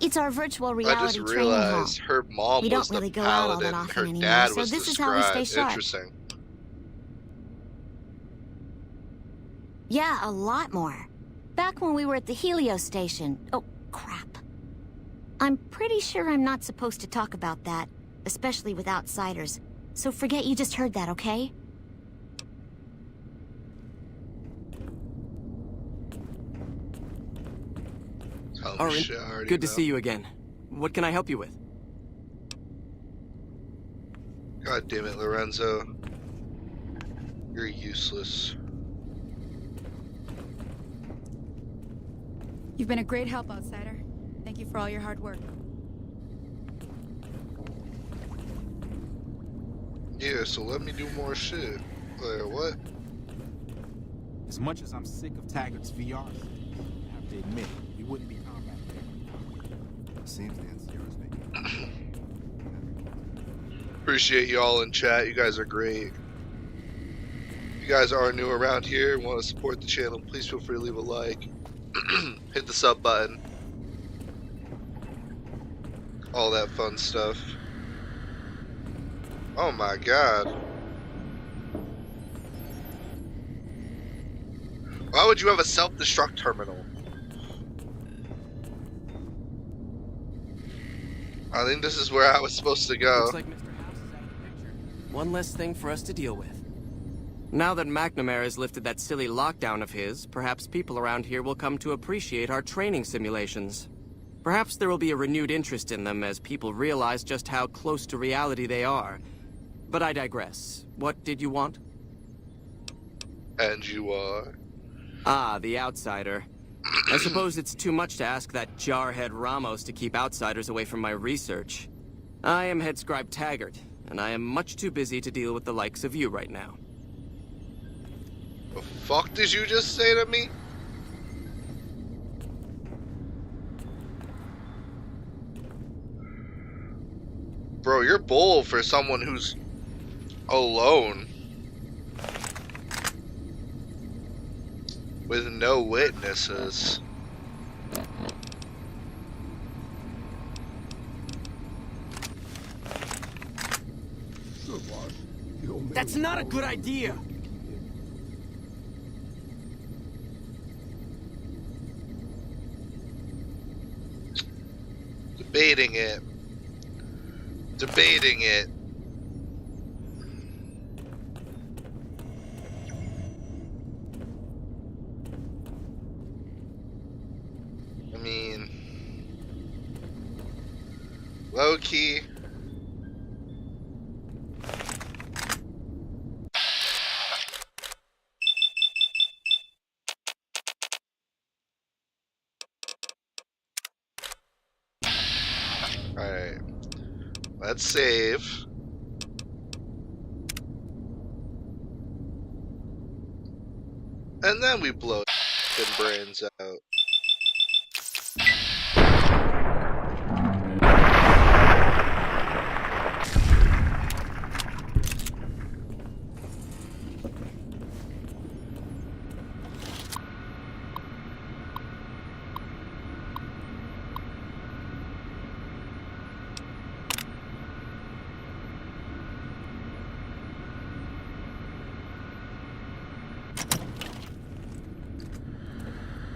It's our virtual I reality just training hall. realized her mom We was don't really the go out all that paladin, often her anymore, dad so was this the is how we stay scribe. sharp. Interesting. Yeah, a lot more. Back when we were at the Helios station. Oh, crap. I'm pretty sure I'm not supposed to talk about that, especially with outsiders. So forget you just heard that, okay? Tell me Orin, shit I already good to know. see you again. What can I help you with? God damn it, Lorenzo. You're useless. You've been a great help, outsider. Thank you for all your hard work. Yeah, so let me do more shit. Like, what? As much as I'm sick of Taggart's VR, I have to admit, we wouldn't be combat there. Seems the NCR's making. Appreciate y'all in chat. You guys are great. If you guys are new around here and want to support the channel, please feel free to leave a like. Hit the sub button. All that fun stuff. Oh my god. Why would you have a self-destruct terminal? I think this is where I was supposed to go. Looks like Mr. House is out of the picture. One less thing for us to deal with. Now that McNamara has lifted that silly lockdown of his, perhaps people around here will come to appreciate our training simulations. Perhaps there will be a renewed interest in them as people realize just how close to reality they are. But I digress. What did you want? And you are? Ah, the outsider. I suppose it's too much to ask that jarhead Ramos to keep outsiders away from my research. I am Head Scribe Taggart, and I am much too busy to deal with the likes of you right now. The fuck did you just say to me? Bro, you're bold for someone who's alone. With no witnesses. That's not a good idea! Debating it. Debating it. I mean, low key. Alright. Let's save. And then we blow the brains out.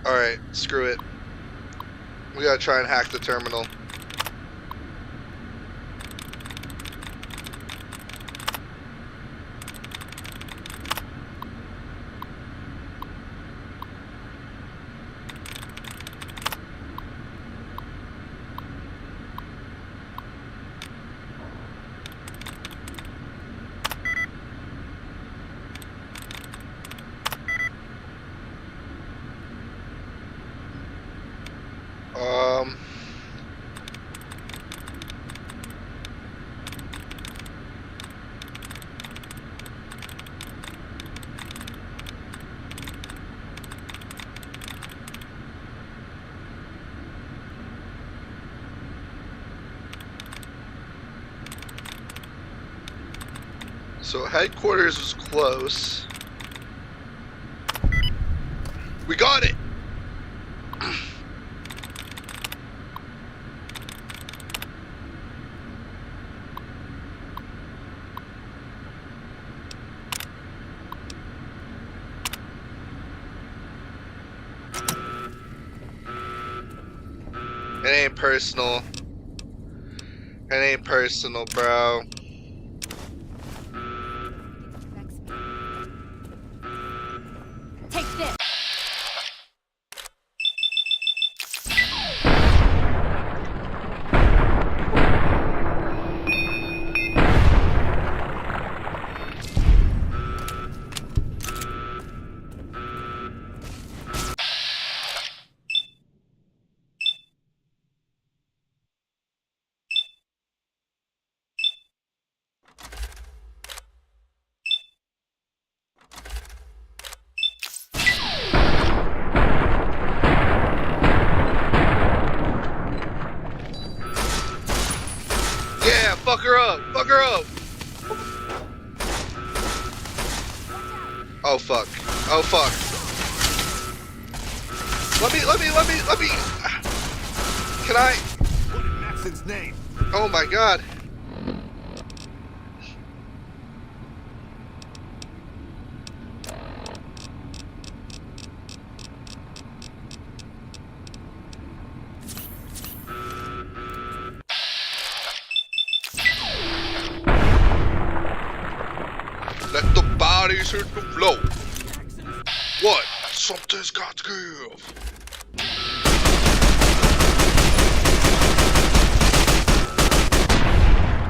Alright, screw it. We gotta try and hack the terminal. So headquarters was close. We got it! It ain't personal. It ain't personal, bro. Take this. Yeah, fuck her up. Fuck her up. Oh fuck. Oh fuck. Let me. Can I? What in Maxon's name? Oh my god. Let the bodies hit the floor. What? Something's got to give.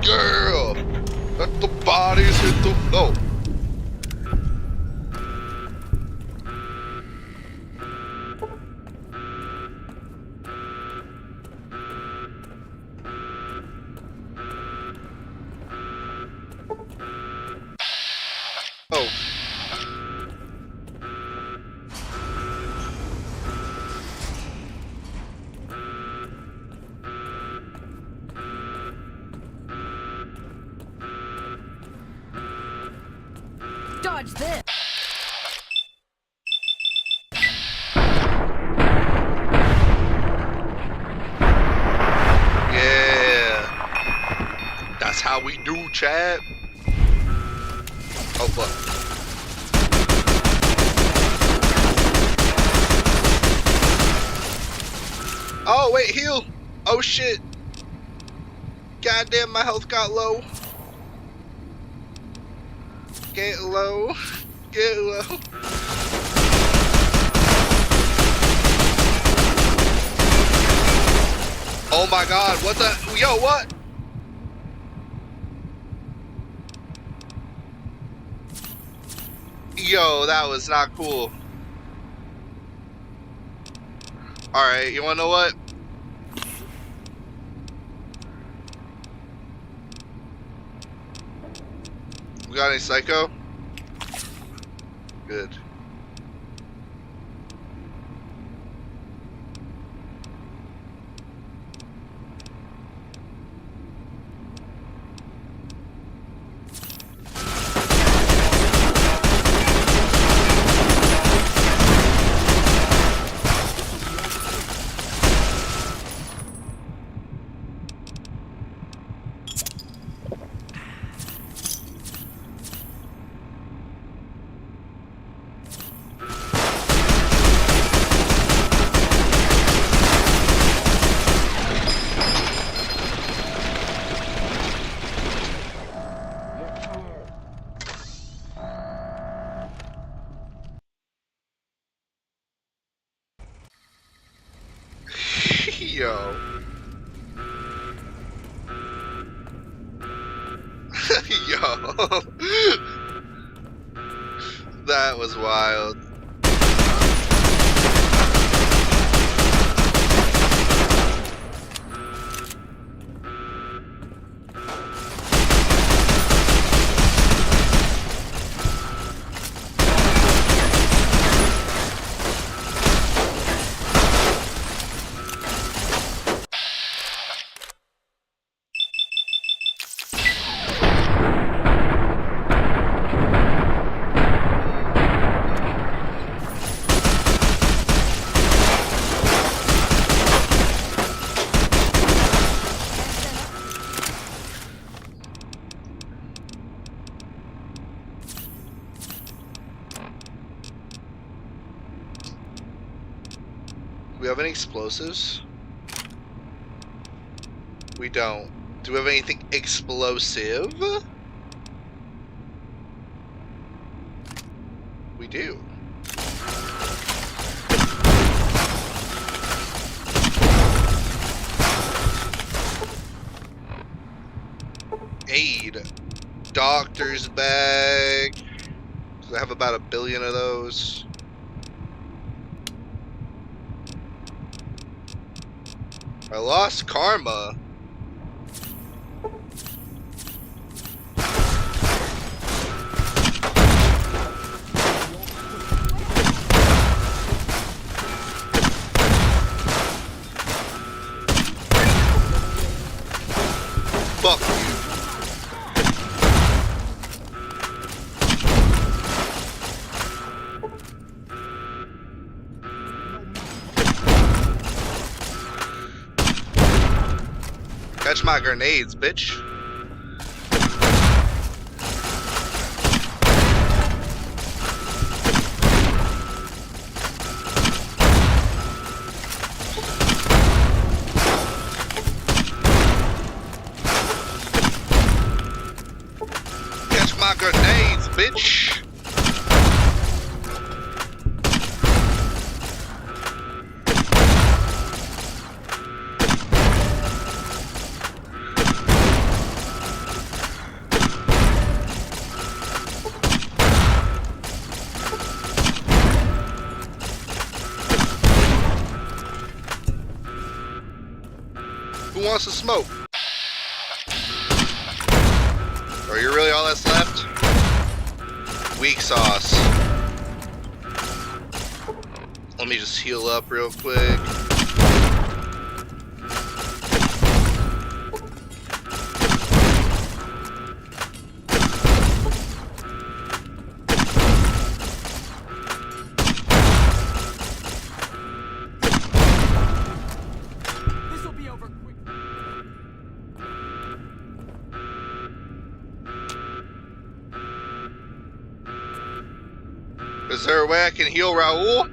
Yeah! Let the bodies hit the floor. Oh. Dodge this. Yeah. That's how we do, Chad. Oh fuck. Oh wait, heal. Oh shit. Goddamn, my health got low. Get low. Get low. Oh my god, what the? Yo, what? Yo, that was not cool. Alright, you wanna know what? We got any psycho? Good. Yo. Yo. That was wild. Do we have any explosives? We don't. Do we have anything explosive? We do. Aid. Doctor's bag. I have about 1 billion of those. I lost karma. Fuck you. Catch my grenades, bitch. Catch my grenades, bitch. Who wants to smoke? Are you really all that's left? Weak sauce. Let me just heal up real quick. Is there a way I can heal Raul?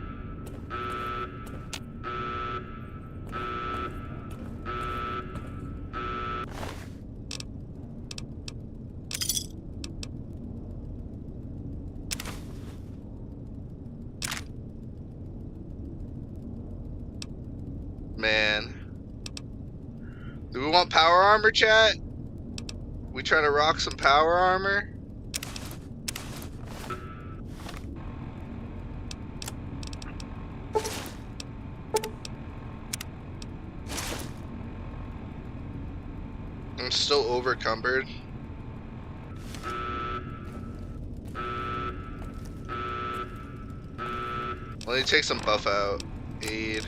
Man. Do we want power armor, chat? We trying to rock some power armor? I'm still overcumbered. Let me take some buff out. Aid.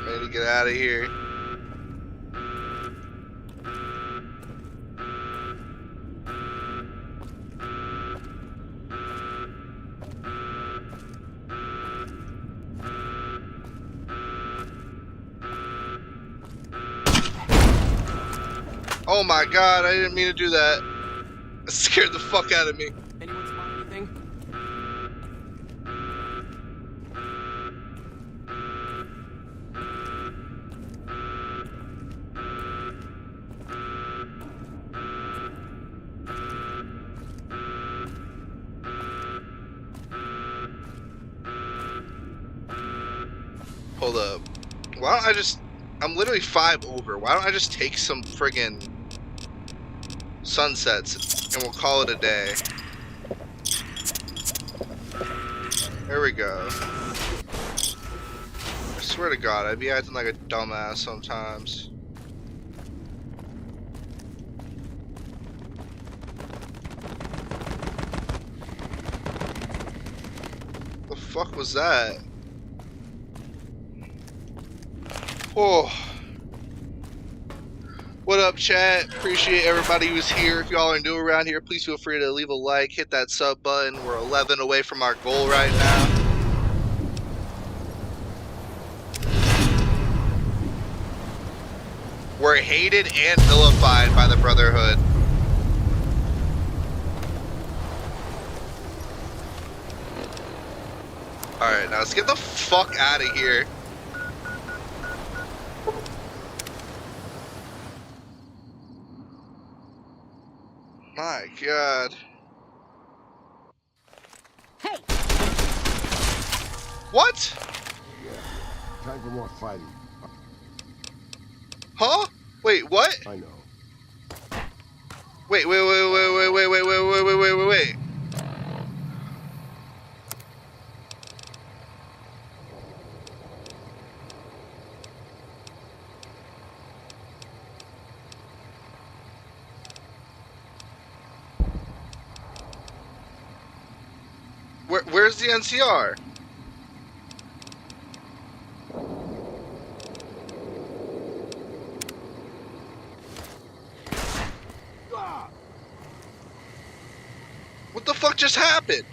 Ready to get out of here. Oh my god, I didn't mean to do that. It scared the fuck out of me. Anyone spot anything? Hold up. Why don't I just... I'm literally 5 over. Why don't I just take some friggin' sunsets and we'll call it a day. There we go. I swear to God, I'd be acting like a dumbass sometimes. The fuck was that? Oh. What up, chat? Appreciate everybody who's here. If y'all are new around here, please feel free to leave a like, hit that sub button. We're 11 away from our goal right now. We're hated and vilified by the Brotherhood. Alright, now let's get the fuck out of here. My god. Hey! What? Yeah. Time for more fighting. Huh? Wait, what? I know. Wait. Where's the NCR? What the fuck just happened?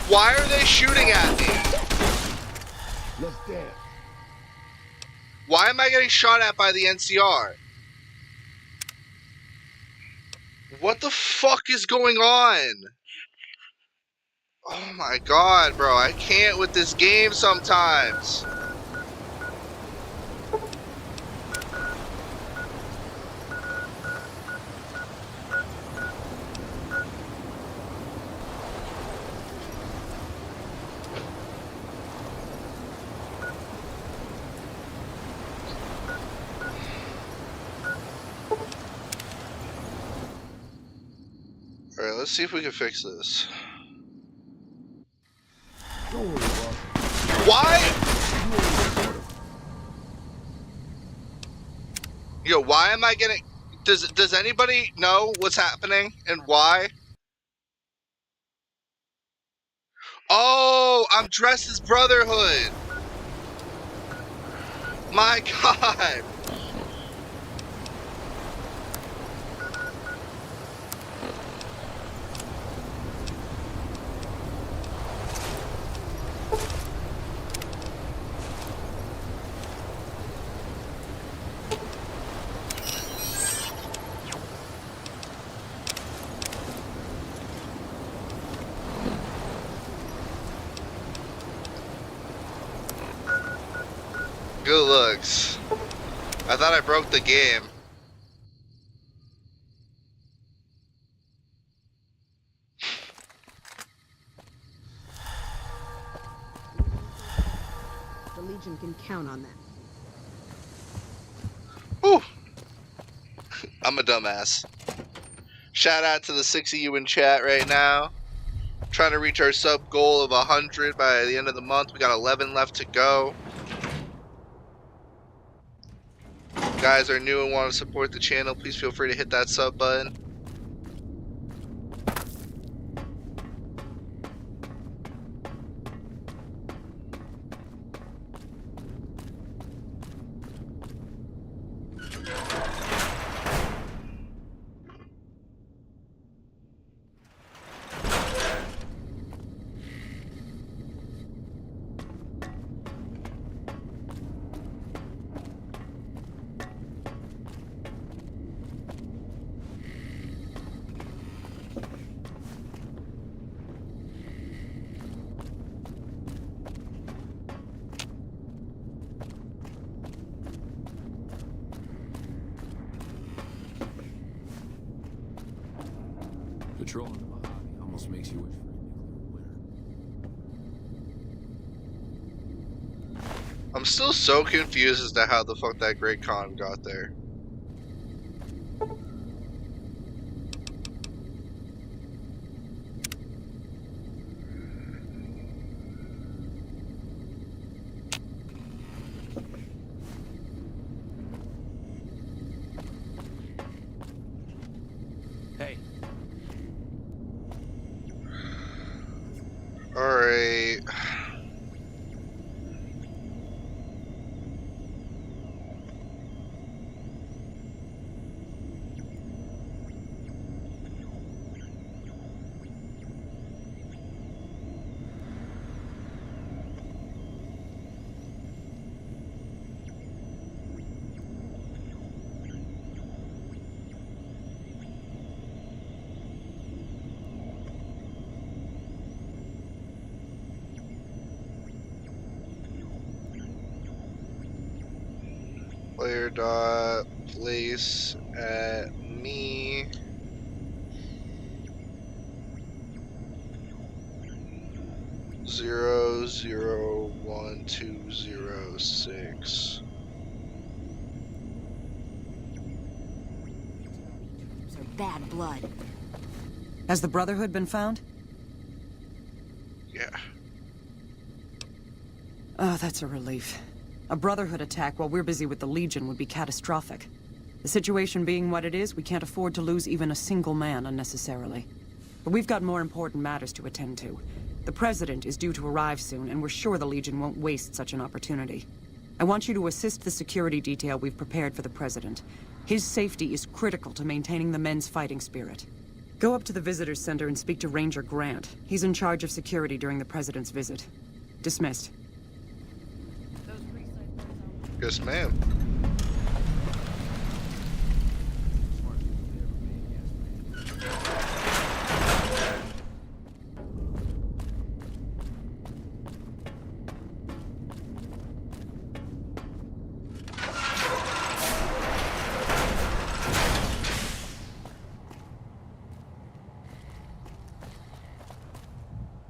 Why are they shooting at me? Let's dance. Why am I getting shot at by the NCR? What the fuck is going on? Oh my god, bro. I can't with this game sometimes. Alright, let's see if we can fix this. Don't worry, boss. Why? Yo, why am I getting... Does anybody know what's happening and why? Oh, I'm dressed as Brotherhood. My god. Good looks. I thought I broke the game. The Legion can count on that. Whew. I'm a dumbass. Shout out to the 6 of you in chat right now. Trying to reach our sub goal of 100 by the end of the month. We got 11 left to go. Guys are new and want to support the channel, please feel free to hit that sub button. Patrolling the Mojave almost makes you wish for a nuclear winter. I'm still so confused as to how the fuck that Great Khan got there. Hey. Alright. Player dot place at me. Zero zero 1206. Are bad blood. Has the Brotherhood been found? Yeah. Oh, that's a relief. A Brotherhood attack while we're busy with the Legion would be catastrophic. The situation being what it is, we can't afford to lose even a single man unnecessarily. But we've got more important matters to attend to. The President is due to arrive soon, and we're sure the Legion won't waste such an opportunity. I want you to assist the security detail we've prepared for the President. His safety is critical to maintaining the men's fighting spirit. Go up to the Visitors Center and speak to Ranger Grant. He's in charge of security during the President's visit. Dismissed. Yes, ma'am.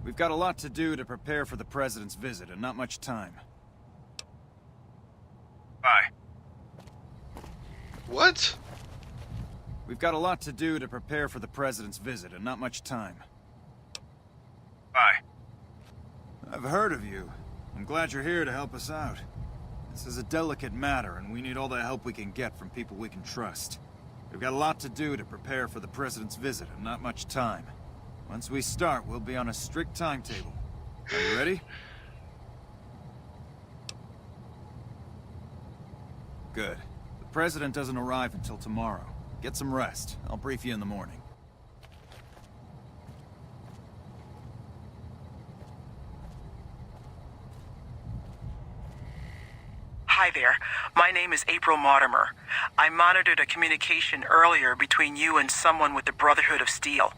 We've got a lot to do to prepare for the President's visit, and not much time. Bye. What? We've got a lot to do to prepare for the President's visit, and not much time. Bye. I've heard of you. I'm glad you're here to help us out. This is a delicate matter, and we need all the help we can get from people we can trust. We've got a lot to do to prepare for the President's visit, and not much time. Once we start, we'll be on a strict timetable. Are you ready? Good. The President doesn't arrive until tomorrow. Get some rest. I'll brief you in the morning. Hi there. My name is April Mortimer. I monitored a communication earlier between you and someone with the Brotherhood of Steel.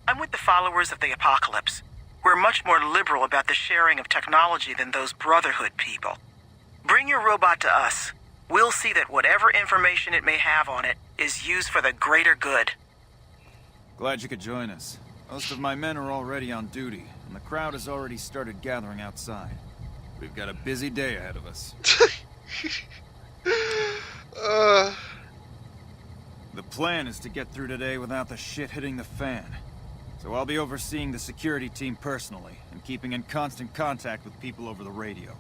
I'm with the followers of the Apocalypse. We're much more liberal about the sharing of technology than those Brotherhood people. Bring your robot to us. We'll see that whatever information it may have on it is used for the greater good. Glad you could join us. Most of my men are already on duty, and the crowd has already started gathering outside. We've got a busy day ahead of us. The plan is to get through today without the shit hitting the fan. So I'll be overseeing the security team personally, and keeping in constant contact with people over the radio.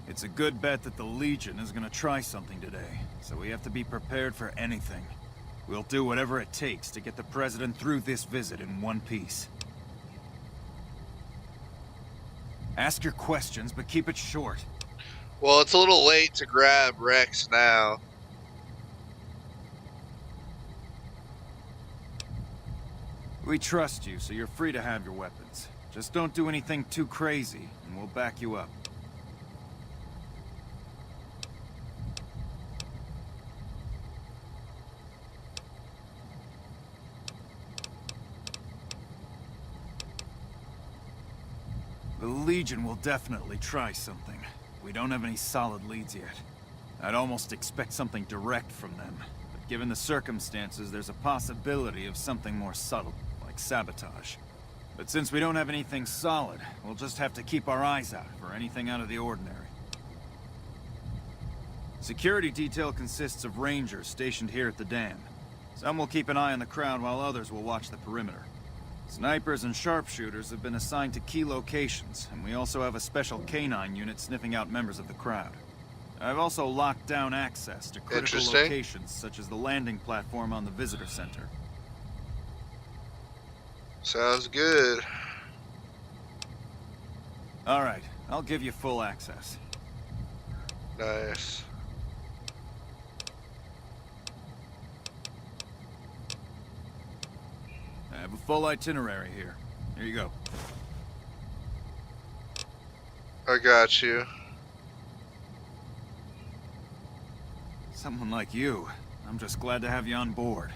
It's a good bet that the Legion is gonna try something today, so we have to be prepared for anything. We'll do whatever it takes to get the President through this visit in one piece. Ask your questions, but keep it short. Well, it's a little late to grab Rex now. We trust you, so you're free to have your weapons. Just don't do anything too crazy, and we'll back you up. The Legion will definitely try something. We don't have any solid leads yet. I'd almost expect something direct from them. But given the circumstances, there's a possibility of something more subtle, like sabotage. But since we don't have anything solid, we'll just have to keep our eyes out for anything out of the ordinary. Security detail consists of rangers stationed here at the dam. Some will keep an eye on the crowd while others will watch the perimeter. Snipers and sharpshooters have been assigned to key locations, and we also have a special canine unit sniffing out members of the crowd. I've also locked down access to critical locations such as the landing platform on the visitor center. Sounds good. Alright, I'll give you full access. Nice. I have a full itinerary here. Here you go. I got you. Someone like you. I'm just glad to have you on board.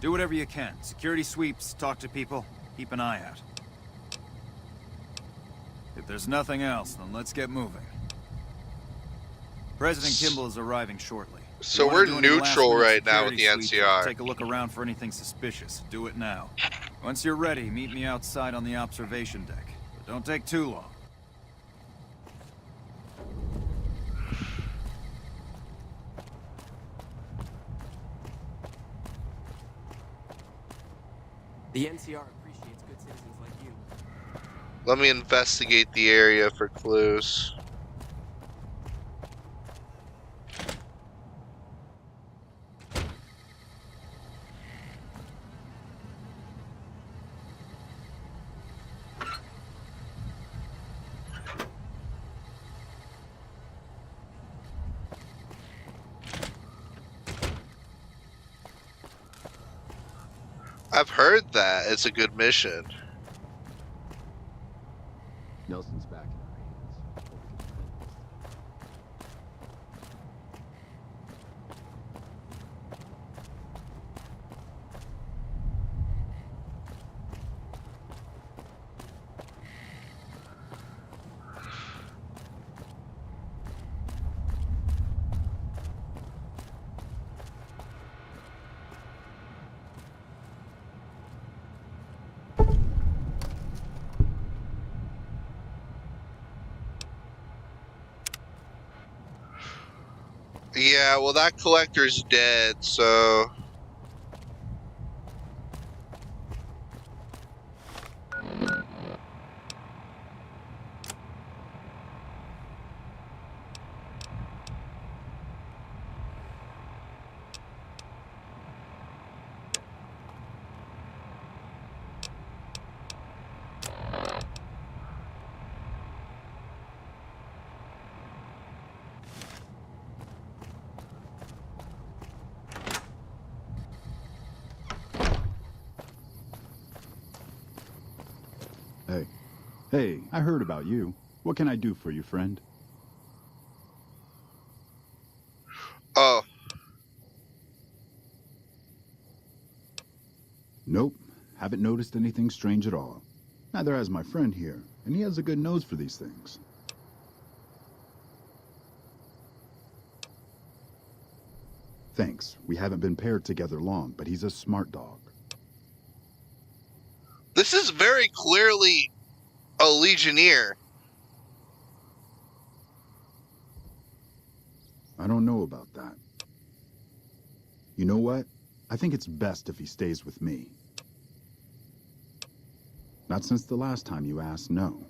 Do whatever you can. Security sweeps, talk to people, keep an eye out. If there's nothing else, then let's get moving. President Kimball is arriving shortly. So we're neutral right now with the NCR. Take a look around for anything suspicious. Do it now. Once you're ready, meet me outside on the observation deck. But don't take too long. The NCR appreciates good citizens like you. Let me investigate the area for clues. I've heard that it's a good mission. Nelson's back in our hands. Yeah, well, that collector's dead, so... Hey, I heard about you. What can I do for you, friend? Oh. Nope. Haven't noticed anything strange at all. Neither has my friend here, and he has a good nose for these things. Thanks. We haven't been paired together long, but he's a smart dog. This is very clearly a Legionnaire. I don't know about that. You know what? I think it's best if he stays with me. Not since the last time you asked, no.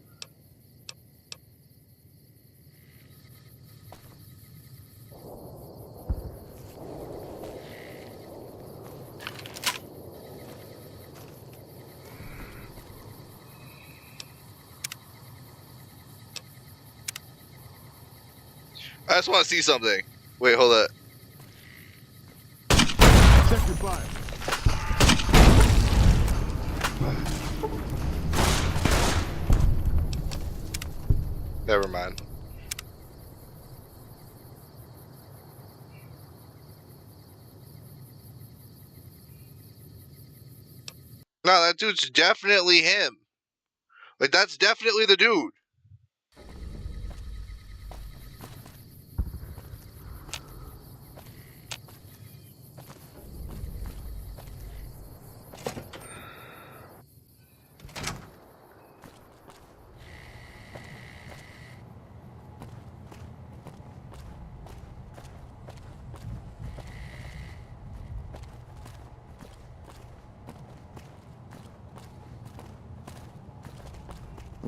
I just want to see something. Wait, hold up. Check your fire. Never mind. No, that dude's definitely him. Like, that's definitely the dude.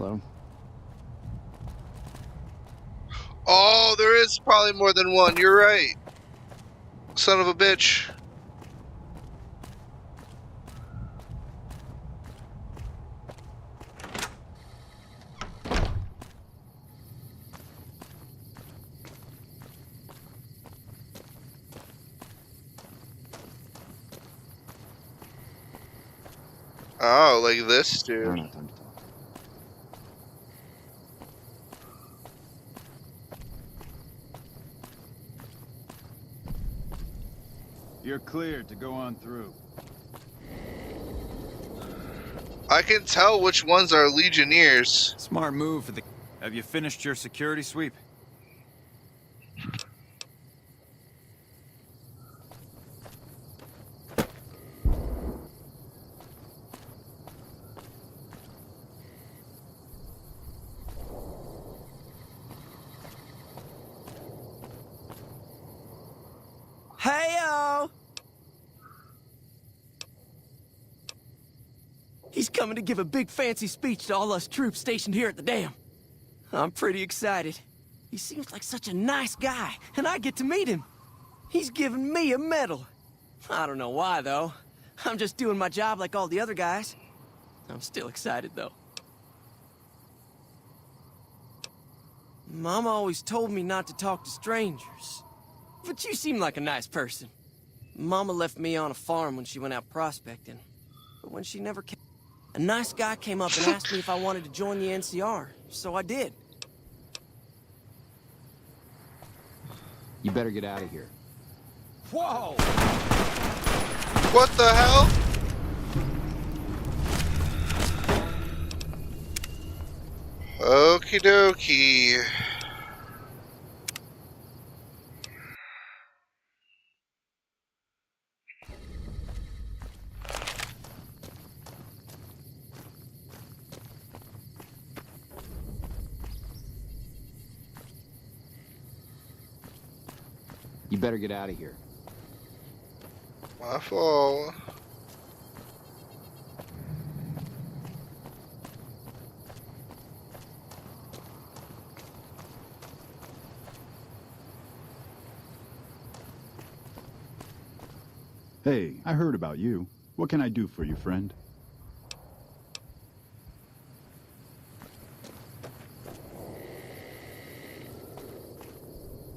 Hello. Oh, there is probably more than one. You're right. Son of a bitch. Oh, like this dude. No, time to talk. You're cleared to go on through. I can tell which ones are Legionnaires. Smart move for the... Have you finished your security sweep? Hey-o! He's coming to give a big fancy speech to all us troops stationed here at the dam. I'm pretty excited. He seems like such a nice guy, and I get to meet him. He's giving me a medal. I don't know why, though. I'm just doing my job like all the other guys. I'm still excited, though. Mama always told me not to talk to strangers. But you seem like a nice person. Mama left me on a farm when she went out prospecting. But when she never came... A nice guy came up and asked me if I wanted to join the NCR, so I did. You better get out of here. Whoa! What the hell? Okie dokie. You better get out of here. My fault. Hey, I heard about you. What can I do for you, friend?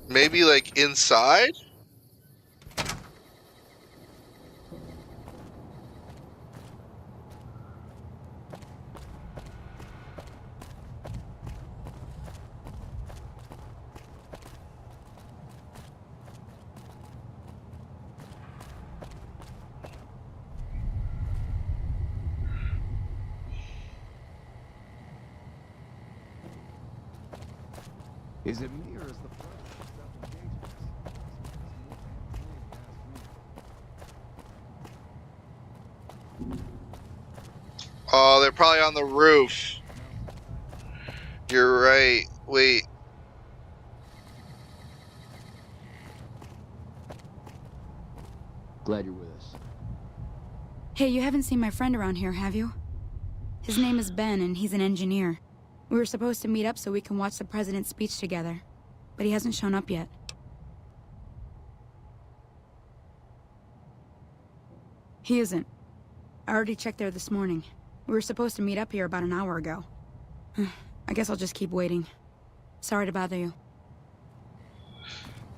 Maybe like inside? Is it me or is the... Oh, they're probably on the roof. You're right. Wait. Glad you're with us. Hey, you haven't seen my friend around here, have you? His name is Ben, and he's an engineer. We were supposed to meet up so we can watch the president's speech together, but he hasn't shown up yet. He isn't. I already checked there this morning. We were supposed to meet up here about an hour ago. I guess I'll just keep waiting. Sorry to bother you.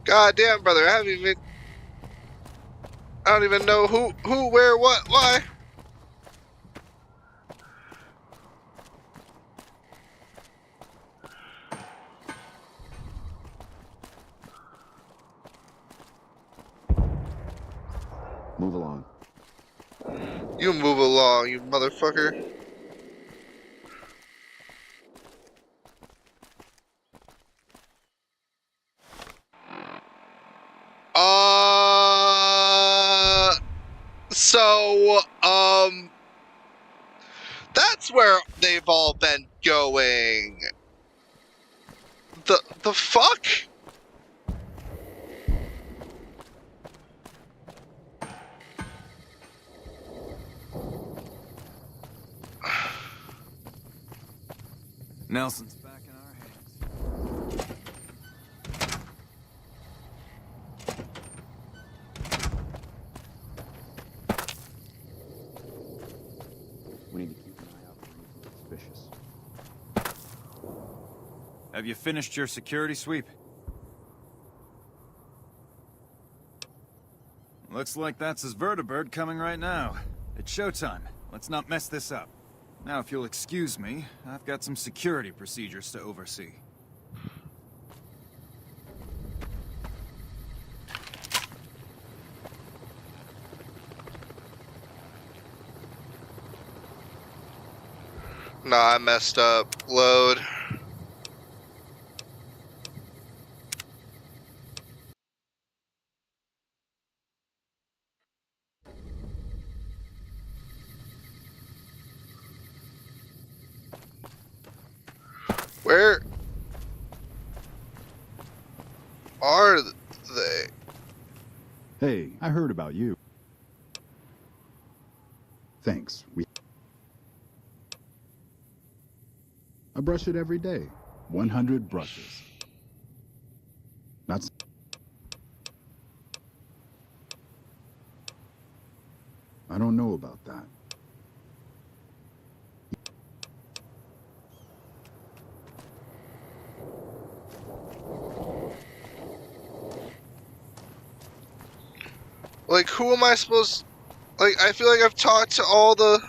God damn, brother, I don't even know who, where, what, why. Move along. You move along, you motherfucker. So, that's where they've all been going. The fuck? Nelson's back in our hands. We need to keep an eye out for anything suspicious. Have you finished your security sweep? Looks like that's his vertibird coming right now. It's showtime. Let's not mess this up. Now, if you'll excuse me, I've got some security procedures to oversee. Nah, I messed up. Load. Where are they? Hey, I heard about you. Thanks. I brush it every day. 100 brushes. That's... I don't know about that. Like, who am I supposed... Like, I feel like I've talked to all the...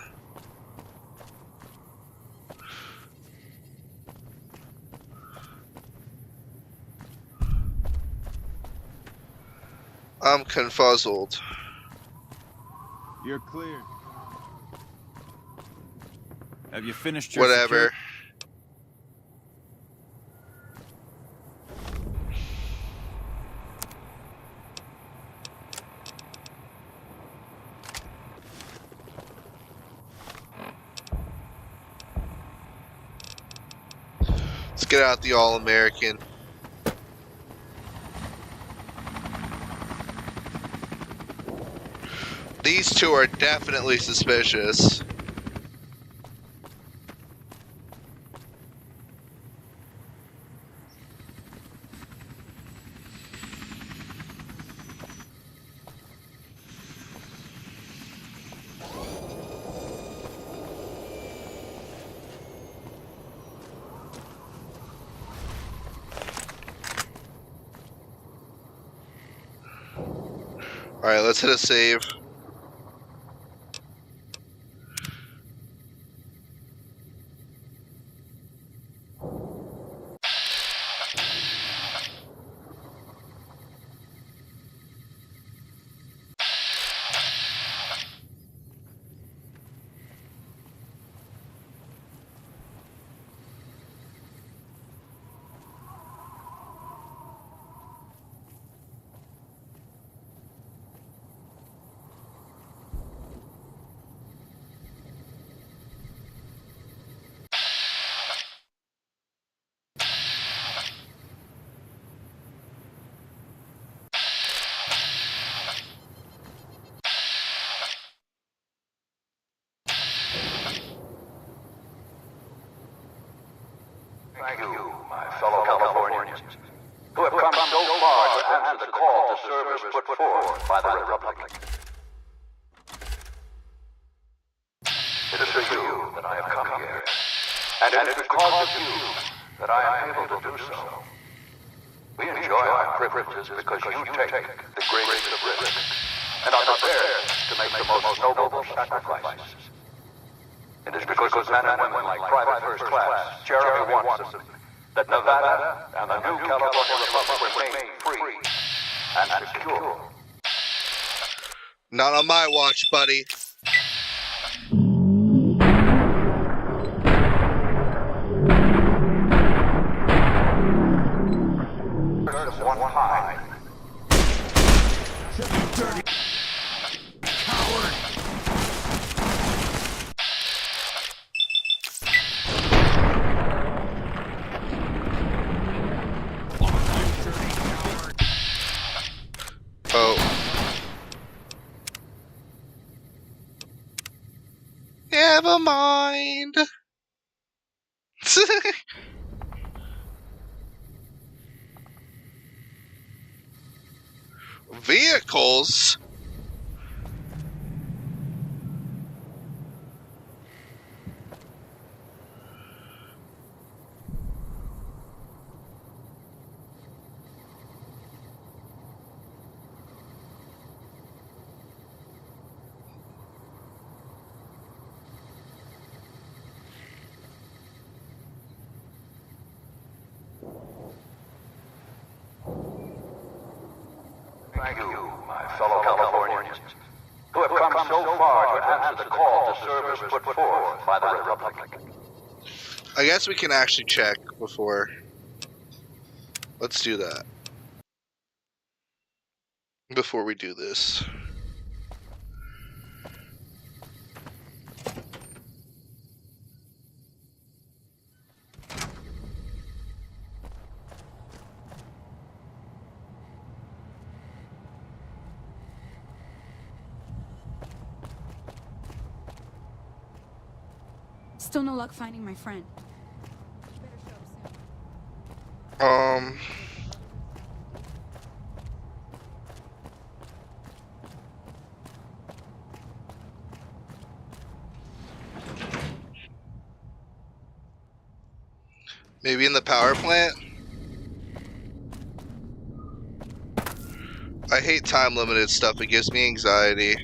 I'm confuzzled. You're cleared. Have you finished your Whatever. Let's get out the All-American. These two are definitely suspicious. Alright, let's hit a save. Thank you, my fellow Californians, who have come so far to answer the call to service put forth by the Republic. It is for you that I have come here, and it is because of you that I am able to do so. We enjoy our privileges because you take the greatest of risks and are prepared to make the most noble sacrifices. It is because of men and women like Private First Class Jeremy Watson that Nevada and the new California Republic remain free and secure. Not on my watch, buddy. One time. Dirty coward. Oh. Never mind. Vehicles? Thank you, my fellow Californians, who have come so far to answer the call to service put forth by the Republic. I guess we can actually check before. Let's do that. Before we do this. Still no luck finding my friend. Maybe in the power plant? I hate time limited stuff, it gives me anxiety.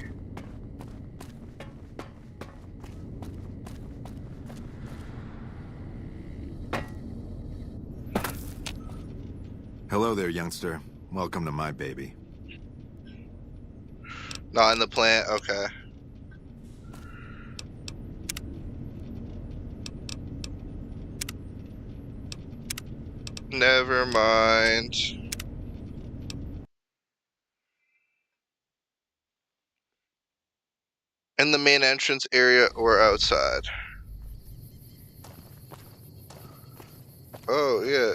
Hello there, youngster. Welcome to my baby. Not in the plant? Okay. Never mind. In the main entrance area or outside? Oh, yeah.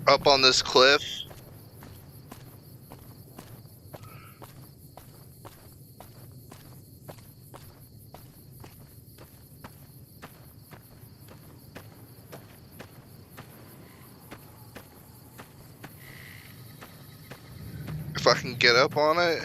Up on this cliff. If I can get up on it.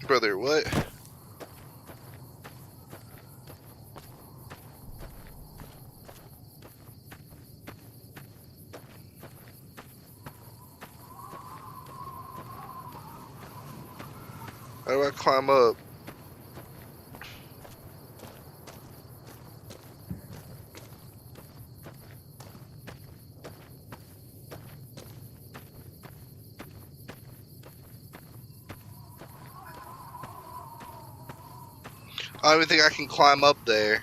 Brother, what? How do I climb up? I don't even think I can climb up there.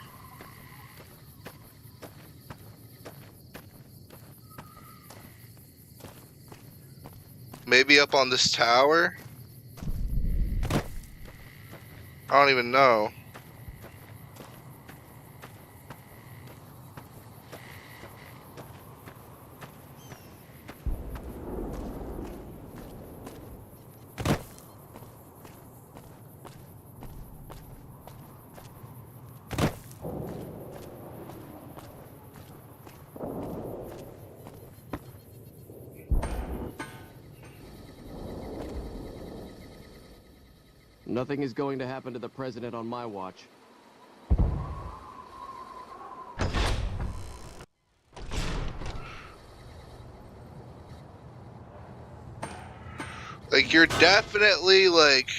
Maybe up on this tower? I don't even know. Nothing is going to happen to the president on my watch. Like, you're definitely, like...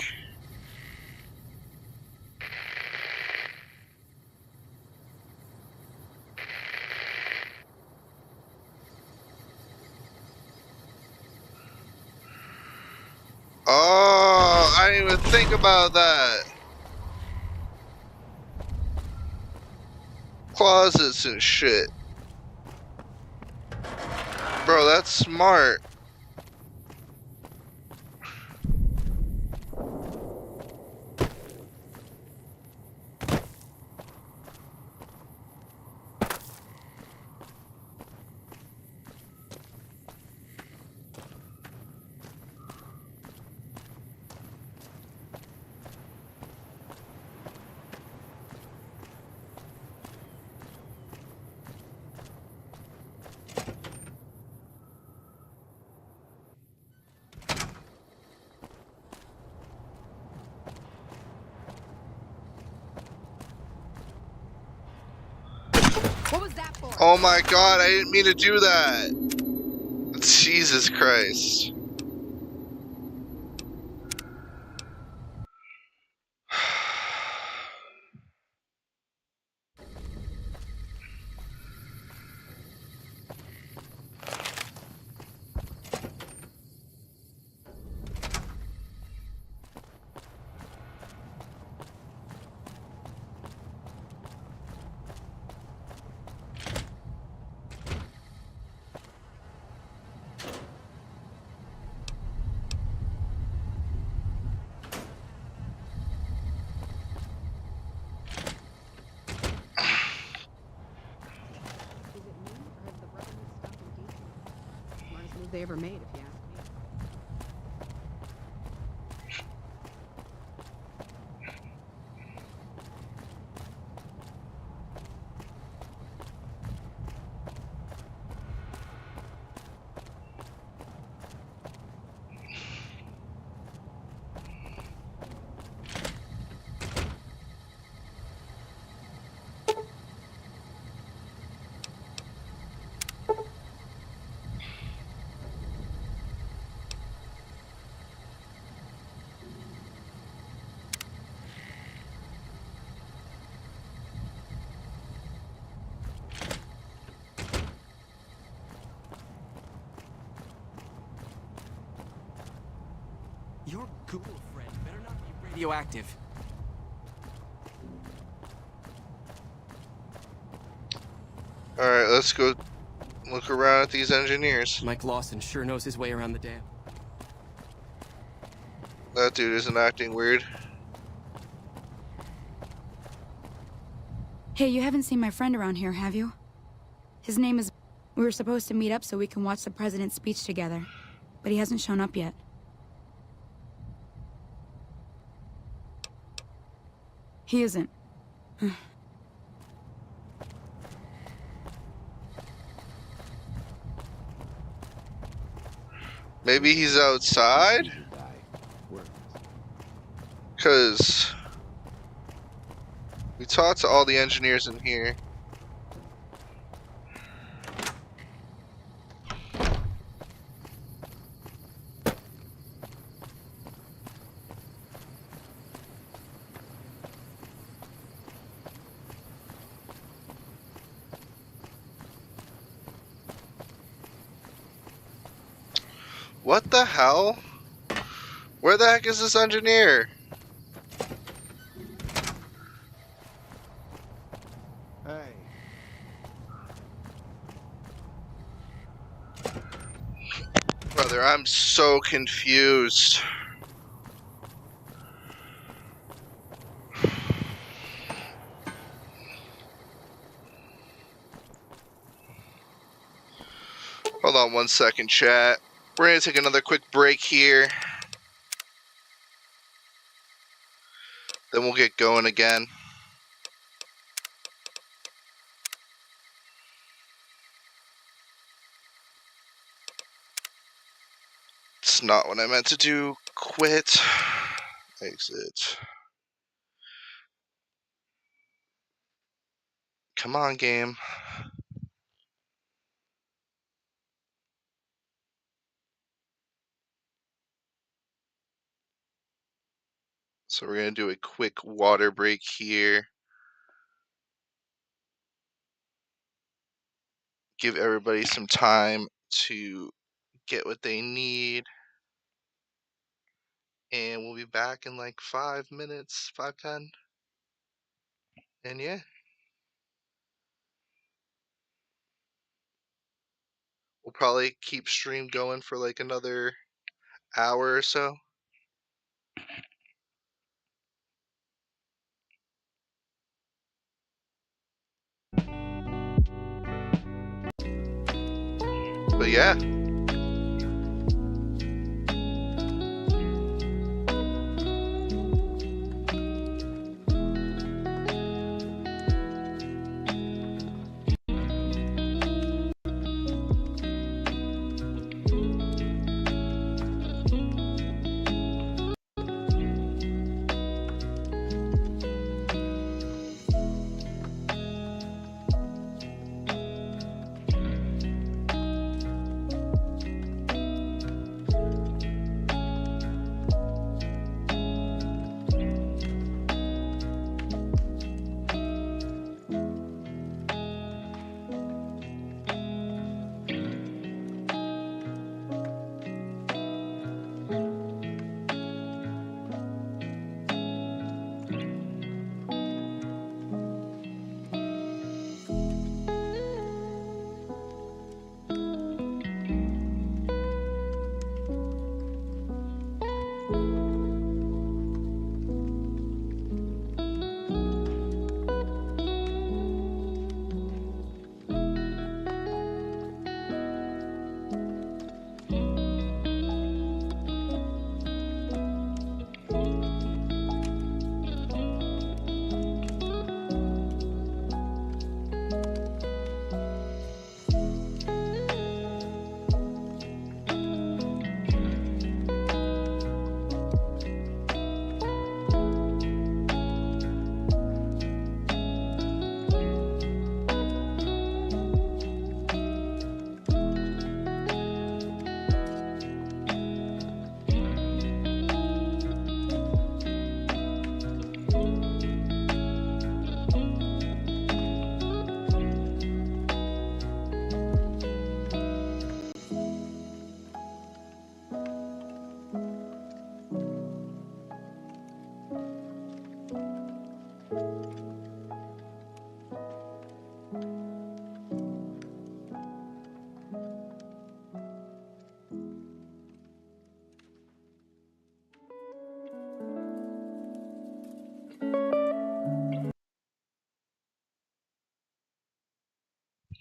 Oh, I didn't even think about that. Closets and shit. Bro, that's smart. What was that for? Oh my god, I didn't mean to do that. Jesus Christ. Smartest move they ever made, if you ask me. Your Google friend better not be radioactive. Alright, let's go look around at these engineers. Mike Lawson sure knows his way around the dam. That dude isn't acting weird. Hey, you haven't seen my friend around here, have you? His name is... We were supposed to meet up so we can watch the president's speech together, but he hasn't shown up yet. He isn't. Maybe he's outside? Because we talked to all the engineers in here. What the hell? Where the heck is this engineer? Hey. Brother, I'm so confused. Hold on 1 second, chat. We're gonna take another quick break here. Then we'll get going again. It's not what I meant to do. Quit. Exit. Come on, game. So we're going to do a quick water break here. Give everybody some time to get what they need. And we'll be back in like 5 minutes, 5-10. And yeah. We'll probably keep stream going for like another hour or so. But yeah.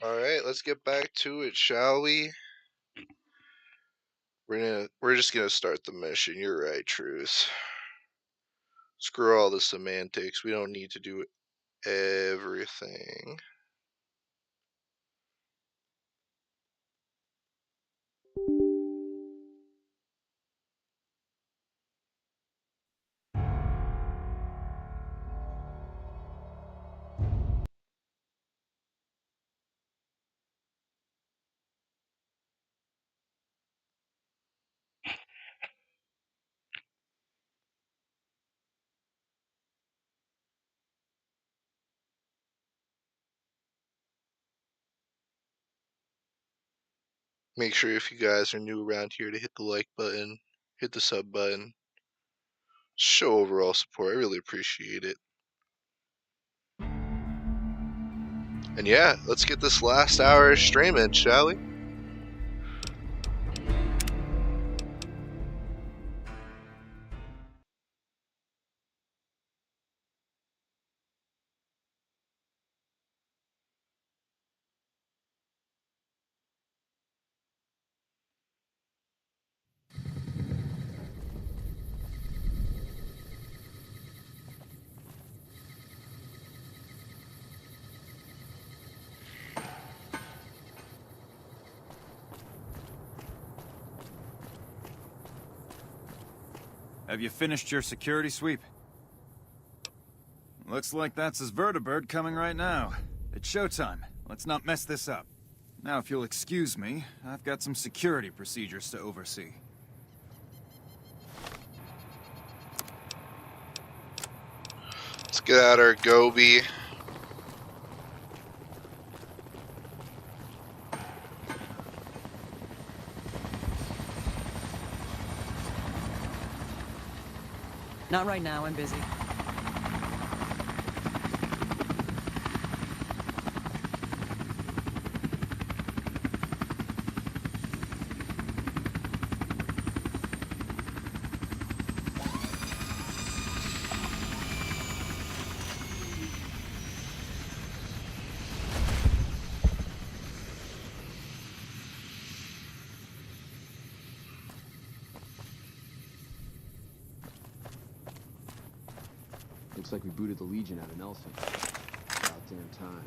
Alright, let's get back to it, shall we? We're just gonna start the mission. You're right, Truce. Screw all the semantics. We don't need to do everything. Make sure if you guys are new around here to hit the like button, hit the sub button. Show overall support. I really appreciate it. And yeah, let's get this last hour streaming, shall we? Have you finished your security sweep? Looks like that's his vertibird coming right now. It's showtime. Let's not mess this up. Now, if you'll excuse me, I've got some security procedures to oversee. Let's get out our Gobi. Not right now, I'm busy. Looks like we booted the Legion out of Nelson. About damn time.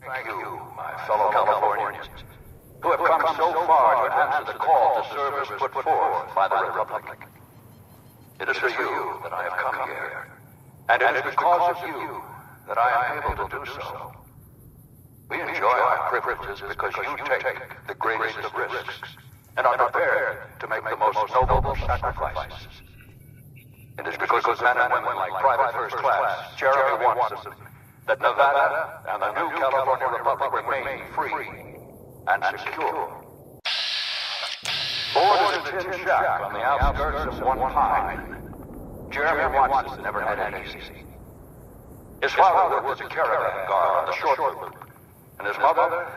Thank you, my fellow Californians, who have come so far to answer the call to service put forth by the Republic. It is for you that I have come here, and it is because of you that I am able to do so. We enjoy our privileges because you take the greatest of risks and are prepared to make the most noble sacrifices. It is because of men and women like Private First Class Jeremy Watson that Nevada and the new California Republic remain free and secure. Born in a tin shack on the outskirts of One Pine, Jeremy Watson never had it easy. His father worked as a caravan guard on the short loop, and his mother,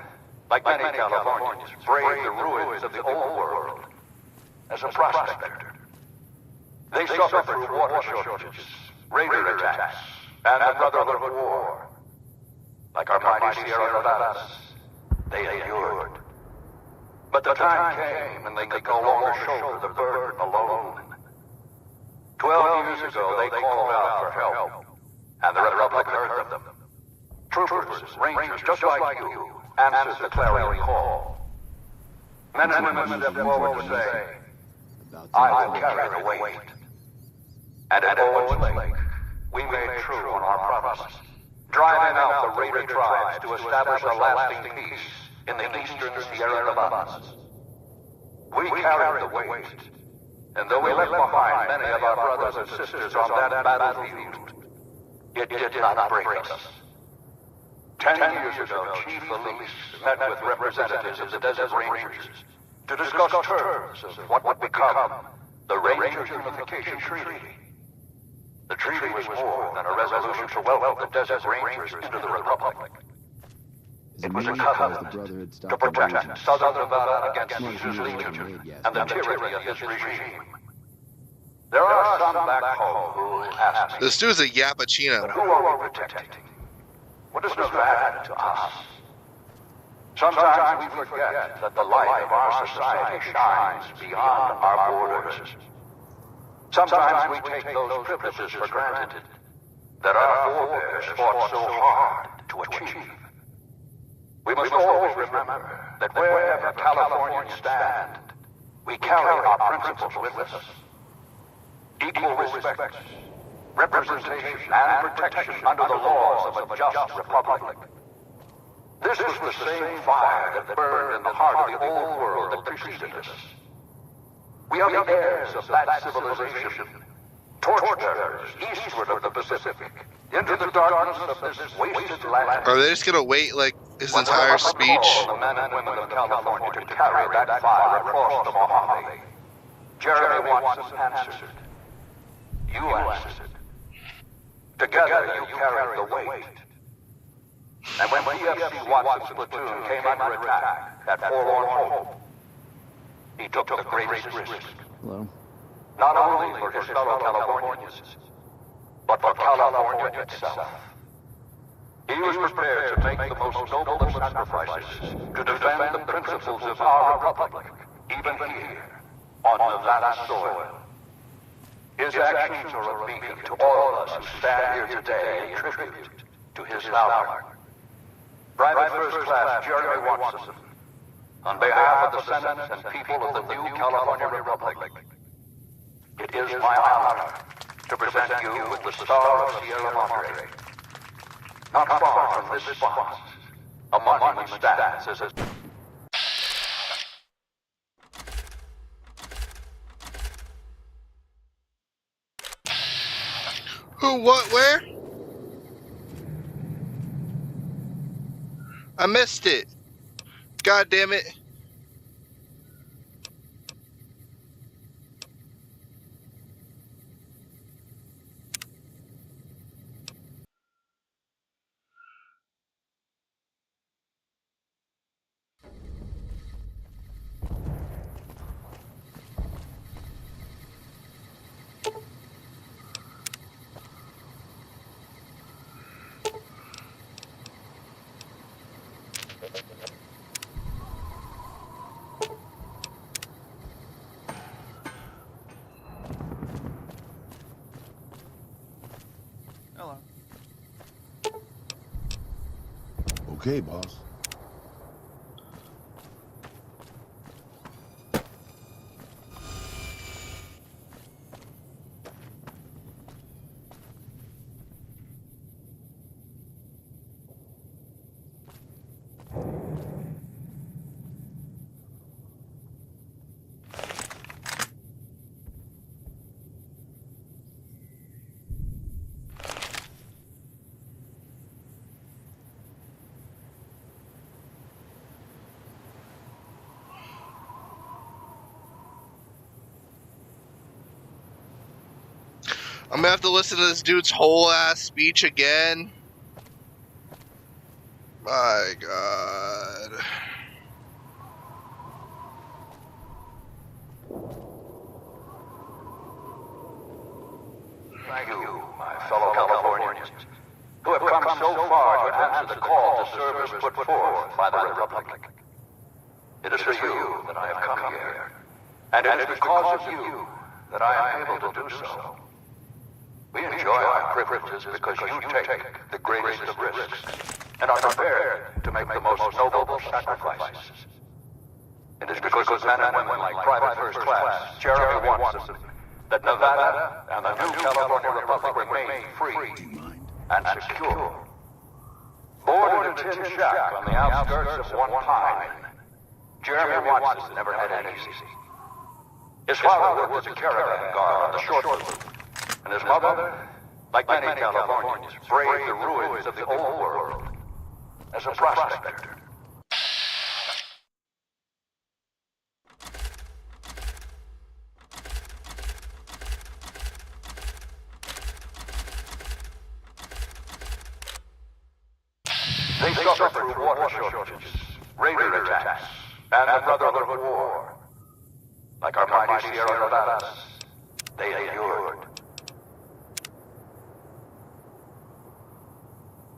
like many Californians, braved the ruins of the old world as a prospector. They suffered through water shortages, raider attacks, and the Brotherhood War. Like our mighty Sierra Nevadas, they endured. But the time came when they could no longer shoulder the burden alone. 12 years ago, they called out for help, and the Republic heard them. Troopers, rangers just like you, answered the clarion call. Men and women stepped forward to say, I will carry the weight. And at Owens Lake, we made true on our promise, driving out the raider tribes to establish a lasting peace in the eastern Sierra Nevadas. We carried the weight, and though we left behind many of our brothers and sisters on that battlefield, it did not break us. 10 years ago, Chief Elise met with representatives of the Desert Rangers to discuss terms of what would become the Ranger Unification Treaty. The treaty was more than a resolution to welcome the Desert Rangers into the Republic. It was a covenant to protect Southern Nevada against Caesar's Legion and the tyranny of his regime. There are some back home who ask me, This dude's a Yappuccino. but who are we protecting? What is Nevada to us? Sometimes we forget that the light of our society shines beyond our borders. Sometimes we take those privileges for granted that our forebears fought so hard to achieve. We must always remember that wherever Californians stand, we carry our principles with us. Equal respect, representation, and protection under the laws of a just republic. This was the same fire that burned in the heart of the old world that preceded us. We are the heirs of that civilization, torchbearers eastward of the Pacific, into the darkness of this wasted land. Are they just gonna wait like his entire speech? The men and women of California to carry that fire across the Mojave. Jeremy Watson answered. You answered. Together you carried the weight. And when PFC Watson's platoon came under attack at Forlorn Hope, he took the greatest risk. Hello? Not only for his fellow Californians, but for California itself. He was prepared to make the most noble of sacrifices to defend the principles of our republic, even here, on Nevada soil. His actions are a beacon to all of us who stand here today in tribute to his valor. Private First Class Jeremy Watson, on behalf of the Senate and people of the new California Republic, it is my honor to present you with the Star of Sierra Madre. Not far from this spot, a monument stands as a... Who, what, where? I missed it. God damn it. Hello. Okay, boss. I'm gonna have to listen to this dude's whole ass speech again. My God. Thank you, my fellow Californians, who have come so far to answer the call to service put forth by the Republic. It is for you that I have come here, and it is because of you that I am able to do so. We enjoy our privileges because you take the greatest of risks and are prepared to make the most noble sacrifices. It is because of men and women like Private First Class Jeremy Watson that Nevada and the new California Republic remain free and secure. Born in a tin shack on the outskirts of One Pine, Jeremy Watson never had it easy. His father worked as a caravan guard on the short route, and his mother, like many Californians, braved the ruins of the old world as a prospector. They suffered through water shortages, raider attacks, and the Brotherhood War. Like our mighty Sierra Nevadas, they endured.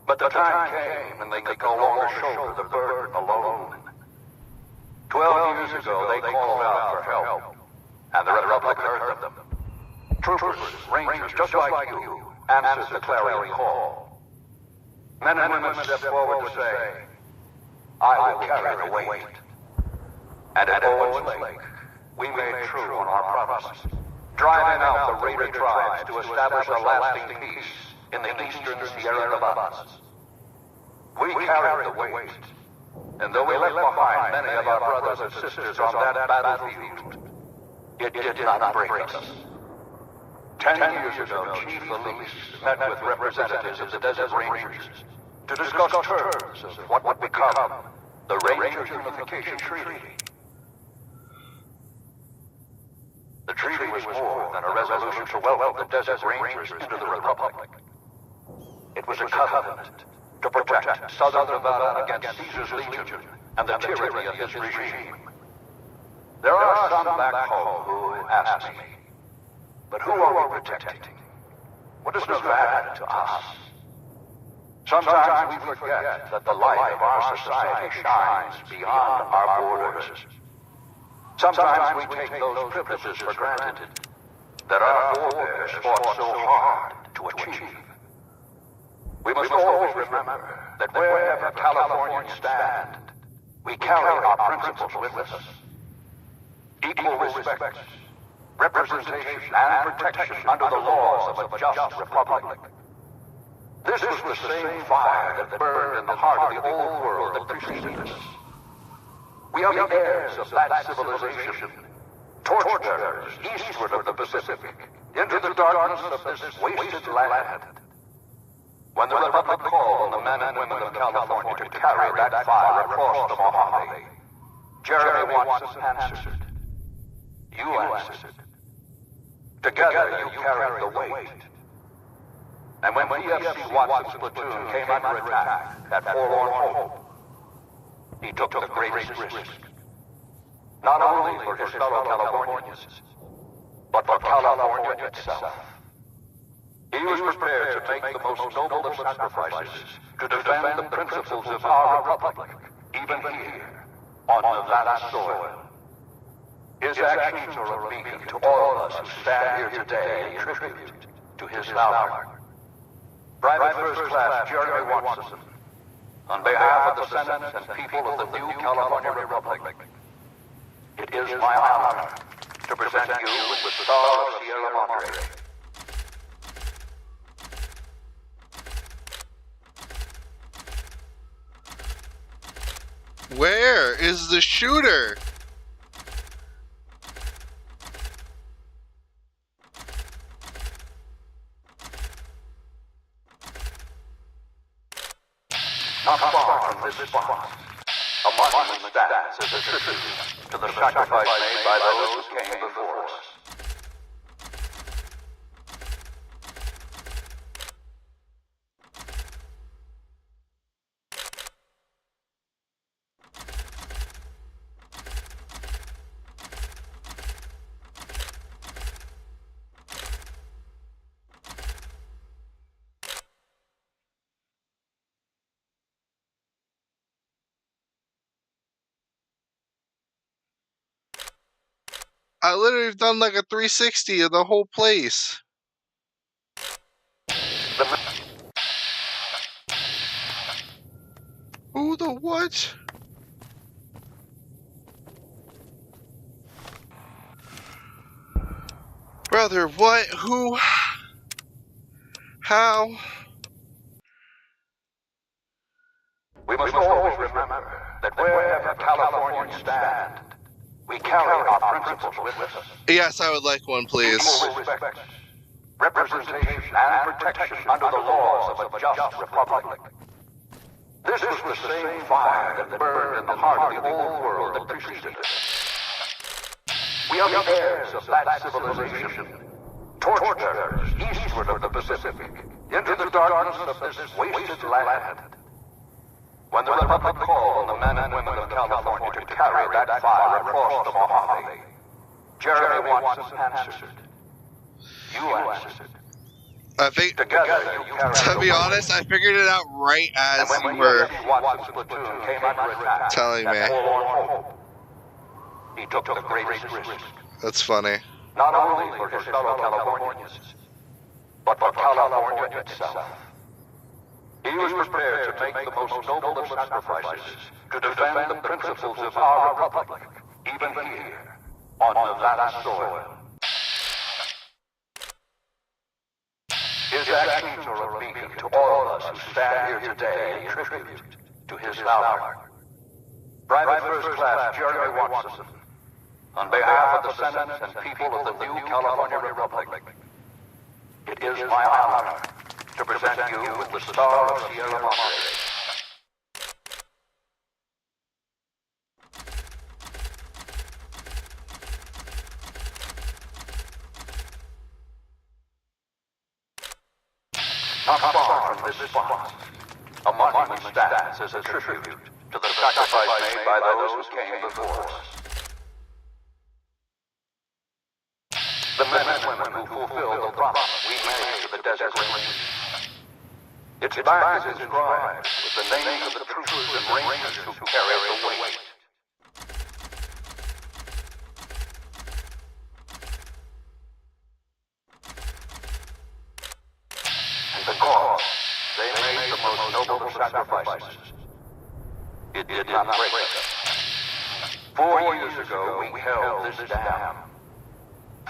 But the time came when they could no longer shoulder the burden alone. 12 years ago, they called out for help, and the Republic heard them. Troopers, rangers, just like you, answered the clarion call. Men and women stepped forward to say, I will carry the weight. And at Owens Lake, we made true on our promise, driving out the raider tribes to establish a lasting peace in the eastern Sierra Nevadas. We carried the weight, and though we left behind many of our brothers and sisters on that battlefield, it did not break us. 10 years ago, Chief Elise met with representatives of the Desert Rangers to discuss terms of what would become the Rangers Unification Treaty. The treaty was more than a resolution to welcome the Desert Rangers into the Republic. It was a covenant to protect Southern Nevada against Caesar's Legion and the tyranny of his regime. There are some back home who ask me, but who are we protecting? What is Nevada to us? Sometimes we forget that the light of our society shines beyond our borders. Sometimes we take those privileges for granted that our forebears fought so hard to achieve. We must always remember that wherever Californians stand, we carry our principles with us. Equal respect, representation, and protection under the laws of a just republic. This was the same fire that burned in the heart of the old world that preceded us. We are the heirs of that civilization, torchbearers eastward of the Pacific, into the darkness of this wasted land. When the Republic called on the men and women of California to carry that fire across the Mojave, Jeremy Watson answered. You answered. Together you carried the weight. And when PFC Watson's platoon came under attack at Forlorn Hope, he took the greatest risk. Not only for his fellow Californians, but for California itself. He was prepared to make the most noble of sacrifices to defend the principles of our republic, even here, on Nevada soil. His actions are a beacon to all of us who stand here today in tribute to his valor. Private First Class Jeremy Watson, on behalf of the Senate and people of the new California Republic, it is my honor to present you with the Star of Sierra Madre. Where is the shooter? Not far from this spot, a monument stands as a tribute to the sacrifice made by those who came before us. I literally have done like a 360 of the whole place. Who the what? Brother, what? Who? How? We must always remember that wherever Californians stand, we carry our principles with us. Yes, I would like one, please. Equal respect, representation, and protection under the laws of a just republic. This was the same fire that burned in the heart of the old world that preceded us. We are the heirs of that civilization, torchbearers eastward of the Pacific, into the darkness of this wasted land. When the Republic called on the men and women of California to carry that fire across the Mojave, Jeremy Watson answered. You answered. I think, to be honest, I figured it out right as you were telling me. He took the greatest risk. That's funny. Not only for his fellow Californians, but for California itself. He was prepared to make the most noble of sacrifices to defend the principles of our republic, even here, on Nevada soil. His actions are a beacon to all of us who stand here today in tribute to his valor. Private First Class Jeremy Watson, on behalf of the Senate and people of the new California Republic, it is my honor to present you with the Star of Sierra Madre. Not far from this spot, a monument stands as a tribute to the sacrifice made by those who came before us. The men and women who fulfilled the promise we made to the desert range. Its back is inscribed with the names of the troopers and rangers who carry the weight. And because they made the most noble sacrifices, it did not break us. 4 years ago, we held this dam.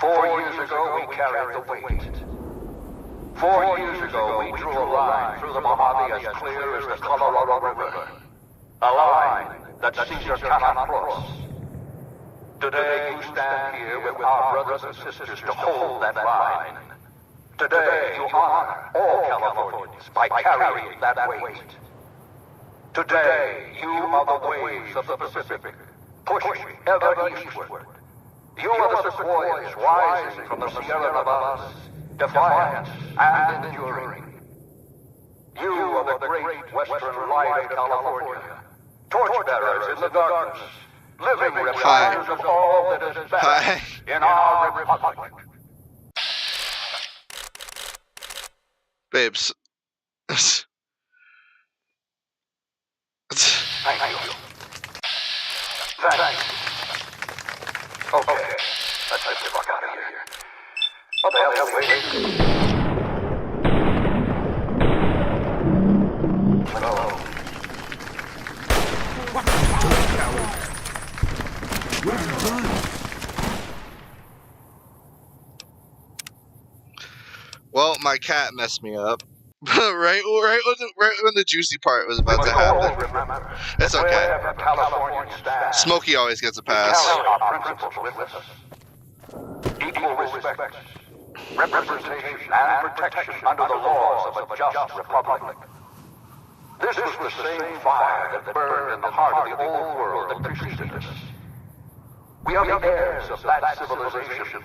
4 years ago, we carried the weight. 4 years ago, we drew a line through the Mojave as clear as the Colorado River. A line that Caesar cannot cross. Today, you stand here with our brothers and sisters to hold that line. Today, you honor all Californians by carrying that weight. Today, you are the waves of the Pacific, pushing ever eastward. You are the sequoias rising from the Sierra Nevadas, defiant and enduring. You are the great western light of California, torchbearers in the darkness, living reminders of all that is best in our republic. Babes. Thank you. Thank you. Okay, let's get the fuck out of here. What the hell are we waiting? Hello. What are you doing, coward? What have you done? Well, my cat messed me up. right when the juicy part was about to happen. It's okay. Smokey always gets a pass. Equal respect, representation, and protection under the laws of a just republic. This was the same fire that burned in the heart of the old world that preceded us. We are the heirs of that civilization,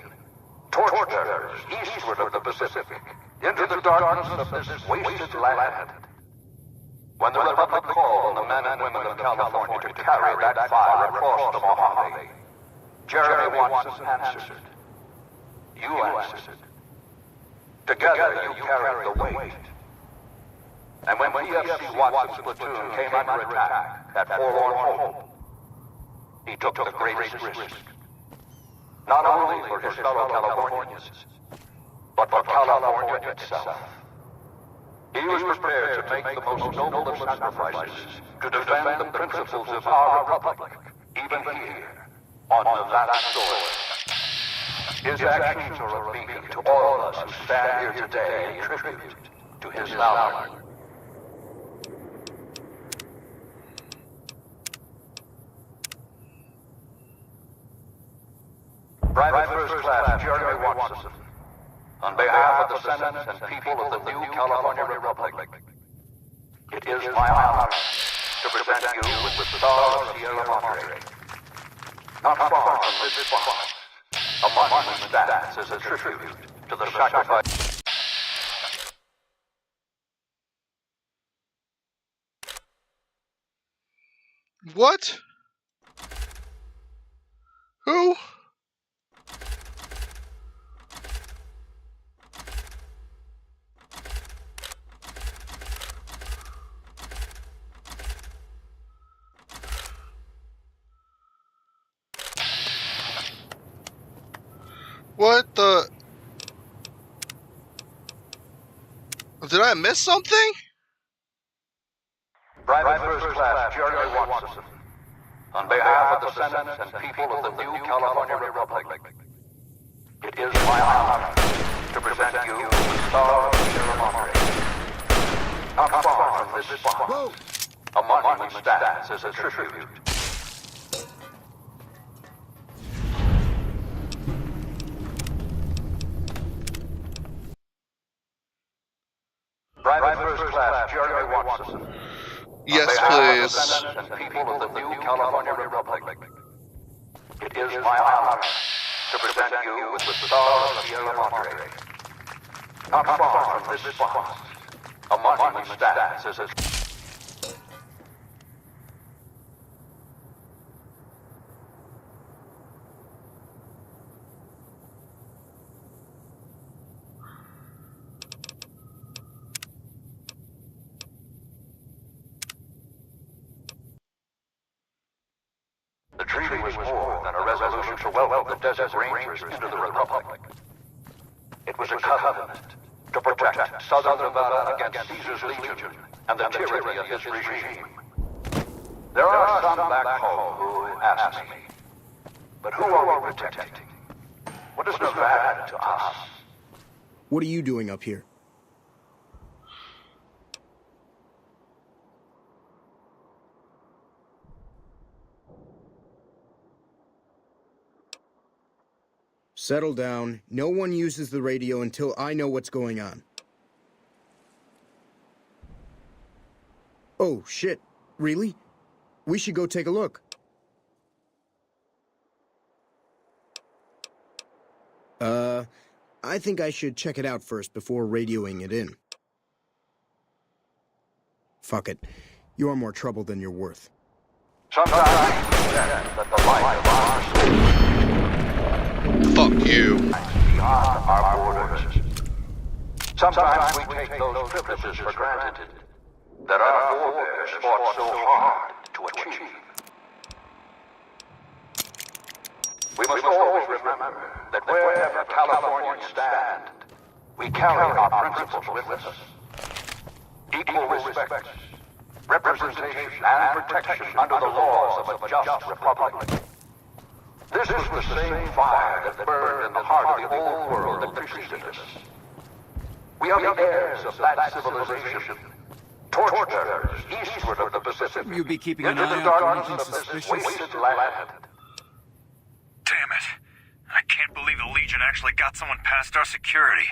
torchbearers eastward of the Pacific, into the darkness of this wasted land. When the Republic called on the men and women of California to carry that fire across the Mojave, Jeremy Watson answered. You answered. Together you carried the weight. And when PFC Watson's platoon came under attack at Forlorn Hope, he took the greatest risk. Not only for his fellow Californians, but for California itself. He was prepared to make the most noble of sacrifices to defend the principles of our republic, even here, on Nevada soil. His actions are a beacon to all of us who stand here today in tribute to his valor. Private First Class Jeremy Watson, on behalf of the Senate and people of the new California Republic, it is my honor to present you with the Star of Sierra Madre. Not far from this spot, a monument stands as a tribute to the sacrifice. What? Who? What the? Did I miss something? Private First Class Jeremy Watson, on behalf of the Senate and people of the new California Republic, it is my honor to present you with the Star of Sierra Madre. Not far from this spot, a monument stands as a tribute. Private First Class Jeremy Watson. Yes, please. And people of the new California Republic, it is my honor to present you with the Star of Sierra Madre. Not far from this spot, a monument stands as a... resolution to welcome the Desert Rangers into the Republic. It was a covenant to protect Southern Nevada against Caesar's Legion and the tyranny of his regime. There are some back home who ask me, but who are we protecting? What is Nevada to us? What are you doing up here? Settle down. No one uses the radio until I know what's going on. Oh, shit. Really? We should go take a look. I think I should check it out first before radioing it in. Fuck it. You're more trouble than you're worth. Sometimes we forget that the light of our Fuck you. beyond our borders. Sometimes we take those privileges for granted that our forebears fought so hard to achieve. We must always remember that wherever Californians stand, we carry our principles with us. Equal respect, representation, and protection under the laws of a just republic. This was the same fire that burned in the heart of the old world that preceded us. We are the heirs of that civilization, torchbearers eastward of the Pacific, You be keeping an into the eye out for darkness anything of this suspicious? wasted land. Damn it. I can't believe the Legion actually got someone past our security.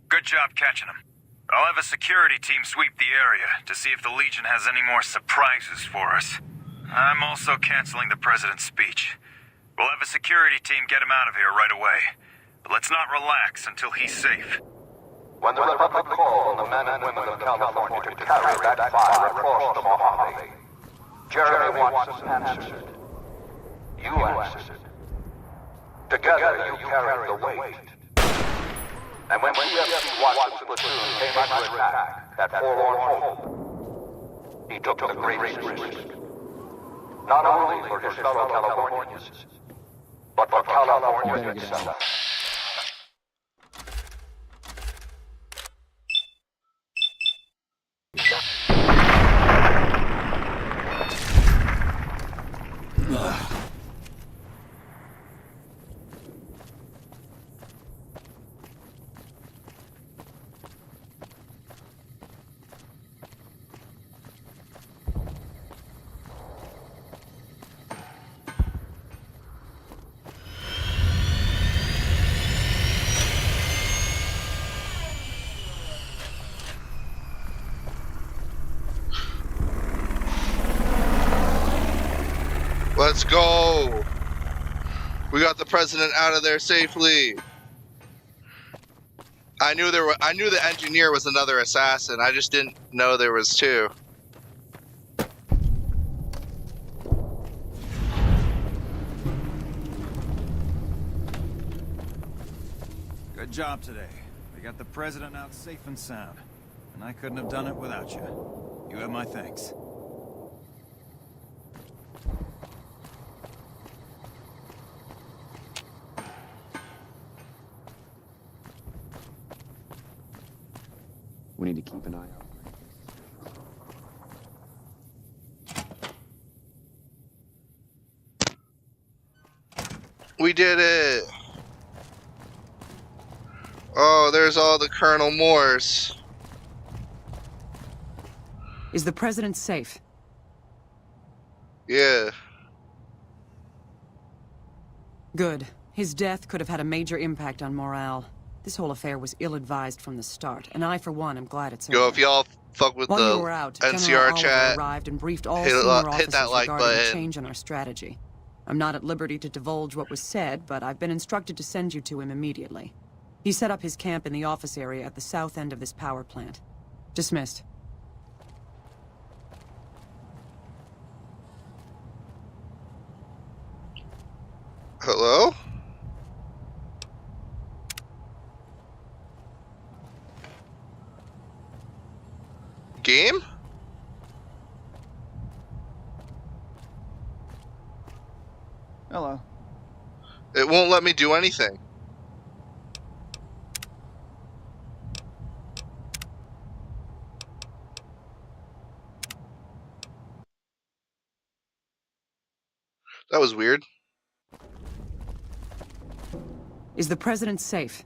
Good job catching him. I'll have a security team sweep the area to see if the Legion has any more surprises for us. I'm also canceling the President's speech. We'll have a security team get him out of here right away. But let's not relax until he's safe. When the Republic called on the men and women of California to carry that fire across the Mojave, Jeremy Watson answered. You answered. Together you carried the weight. And when CFC Watson's platoon came under attack at Forlorn Hope, he took the greatest risk. Not only for his fellow Californians, but for California itself. Let's go. We got the president out of there safely. I knew the engineer was another assassin. I just didn't know there was two. Good job today. We got the President out safe and sound. And I couldn't have done it without you. You have my thanks. We need to keep an eye out. We did it. Oh, there's all the Colonel Moores. Is the president safe? Yeah. Good. His death could have had a major impact on morale. This whole affair was ill-advised from the start, and I, for one, am glad it's over. Yo, if y'all fuck with While the you were out, NCR General chat, Oliver arrived and briefed all hit senior officers that like regarding a button. change in our strategy. I'm not at liberty to divulge what was said, but I've been instructed to send you to him immediately. He set up his camp in the office area at the south end of this power plant. Dismissed. Hello? Game? Hello. won't let me do anything. That was weird. Is the president safe?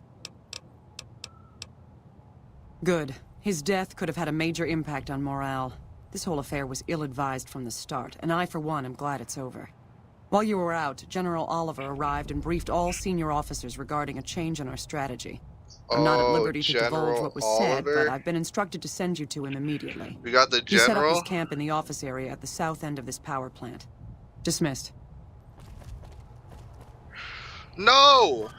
Good. His death could have had a major impact on morale. This whole affair was ill-advised from the start, and I, for one, am glad it's over. While you were out, General Oliver arrived and briefed all senior officers regarding a change in our strategy. I'm not at liberty to divulge what was said, but I've been instructed to send you to him immediately. We got the general? He set up his camp in the office area at the south end of this power plant. Dismissed. No!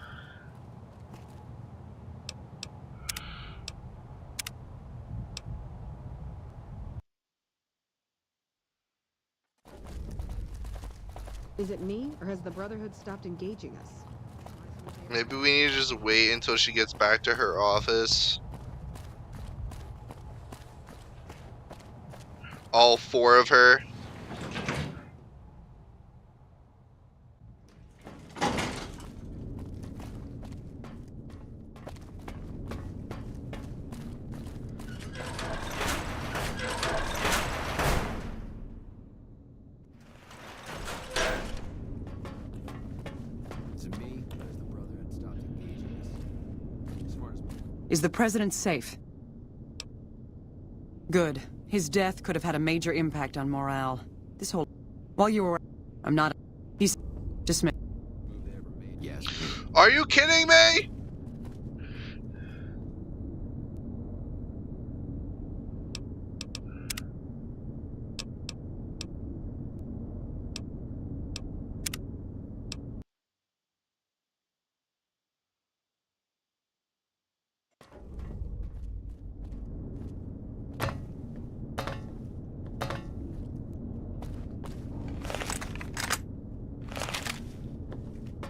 Is it me, or has the Brotherhood stopped engaging us? Maybe we need to just wait until she gets back to her office. All 4 of her. Is the president safe? Good. His death could have had a major impact on morale. This whole... While you were... I'm not... He's... dismissed. Yes. Are you kidding me?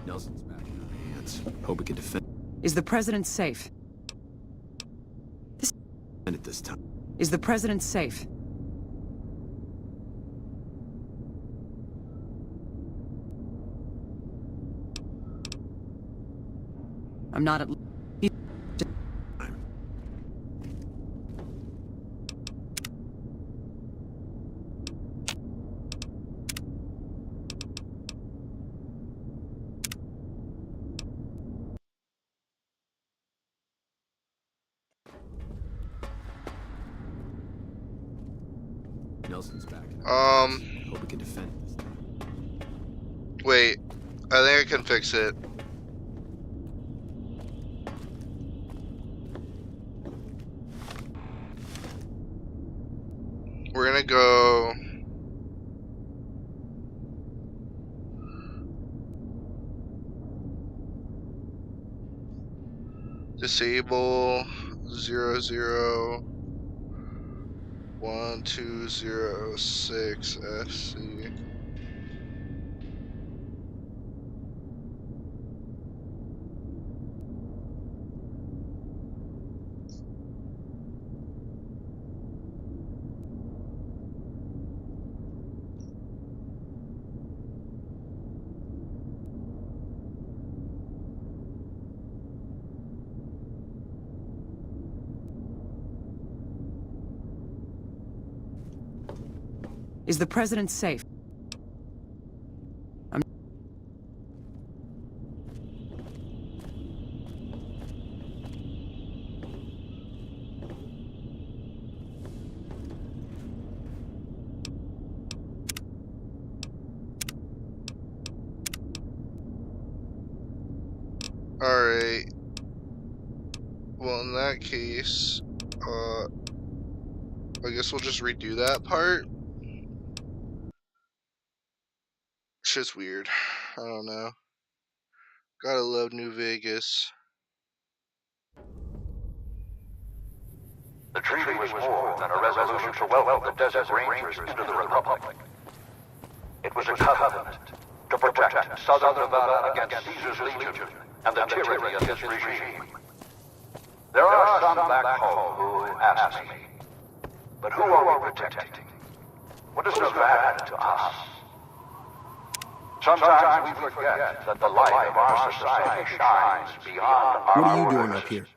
Nelson's back in our hands. Hope we can defend Is the president safe? it this time. Is the president safe? I'm not at... He... Nelson's back in our hands. Hope we can defend it this time. Wait, I think I can fix it. We're gonna go... Disable 001206 SC. Is the president safe? I'm... Alright. Well, in that case, I guess we'll just redo that part. It's just weird. I don't know. Gotta love New Vegas. The treaty was more than a resolution to welcome the Desert Rangers into the Republic. It was a covenant to protect Southern Nevada against Caesar's Legion and the tyranny of his regime. There are some back home who ask me, but who are we protecting? What is Nevada to us? Sometimes we forget that the light of our society shines beyond our What are you doing borders. up here?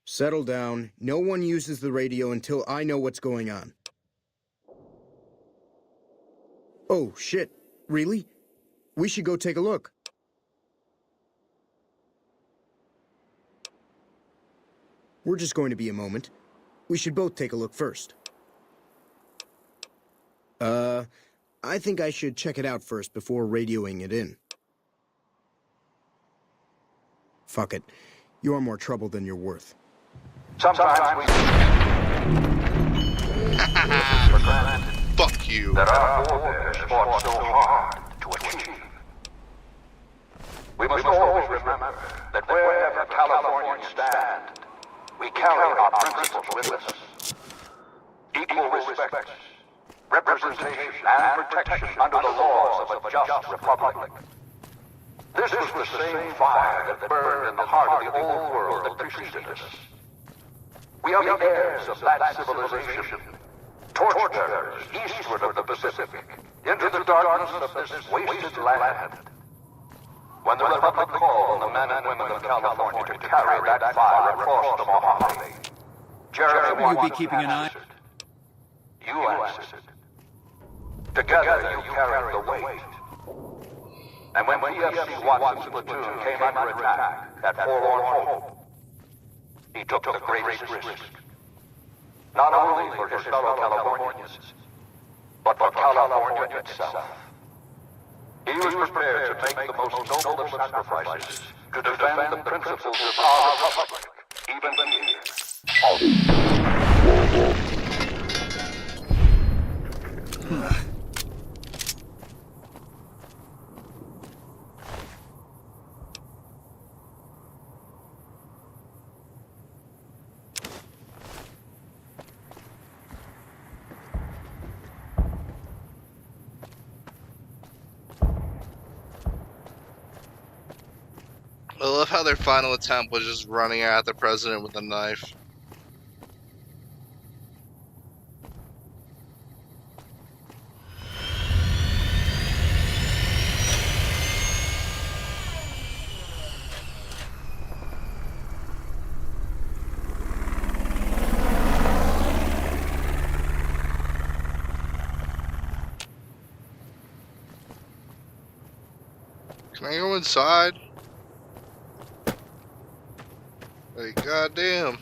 Settle down. No one uses the radio until I know what's going on. Oh, shit. Really? We should go take a look. We're just going to be a moment. We should both take a look first. I think I should check it out first before radioing it in. Fuck it. You're more trouble than you're worth. Sometimes we for granted Fuck you. that our forebears fought so hard to achieve. We must always remember that wherever Californians stand, we carry our principles with us. Equal respect, representation, and protection under the laws of a just republic. This was the same fire that burned in the heart of the old world that preceded us. We are the heirs of that civilization, torch-bearers eastward of the Pacific, into the darkness of this wasted land. When the Republic called on the men and women of California to carry that fire across the Mojave, Jeremy Will you be Watson keeping an eye? answered. You answered. Together you carried the weight. And when PFC Watson's platoon came under attack at Forlorn Hope, he took the greatest risk. Not only for his fellow Californians, but for California itself. He was prepared to make the most noble of sacrifices to defend the principles of our republic, even here. I love how their final attempt was just running at the president with a knife. Can I go inside? Like, goddamn.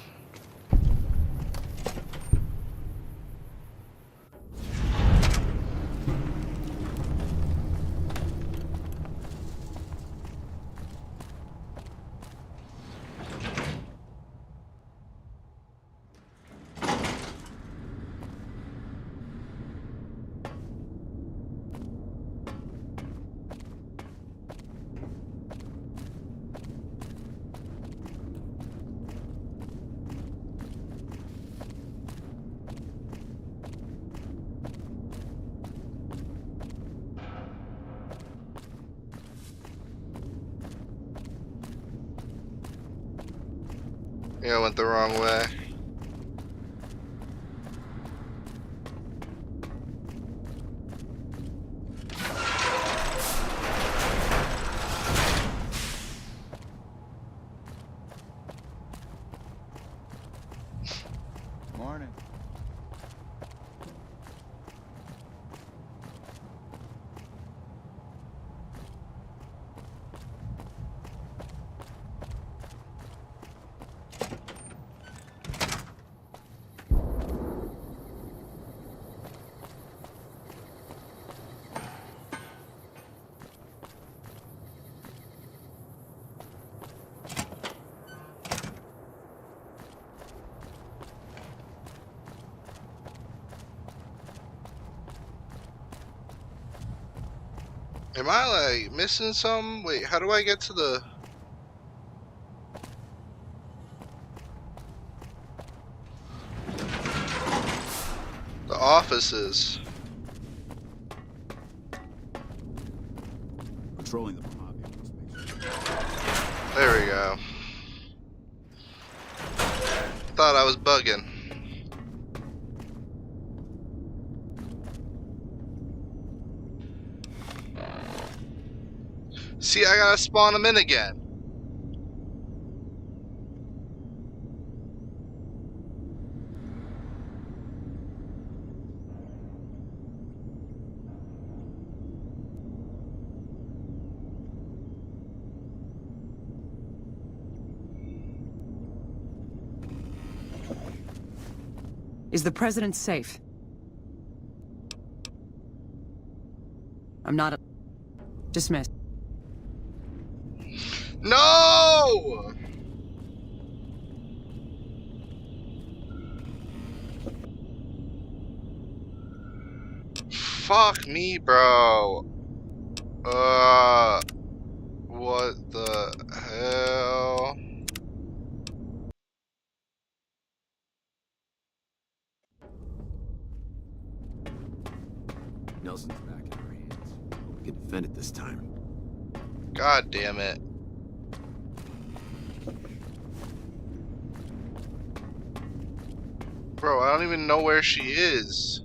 Yeah, I went the wrong way. Morning. Am I like missing something? Wait, how do I get to the offices? Patrolling the Mojave. There we go. Thought I was bugging. See, I gotta spawn them in again. Is the president safe? I'm not dismissed. No! Fuck me, bro. What the hell? Nelson's back in our hands. We can defend it this time. God damn it. Bro, I don't even know where she is.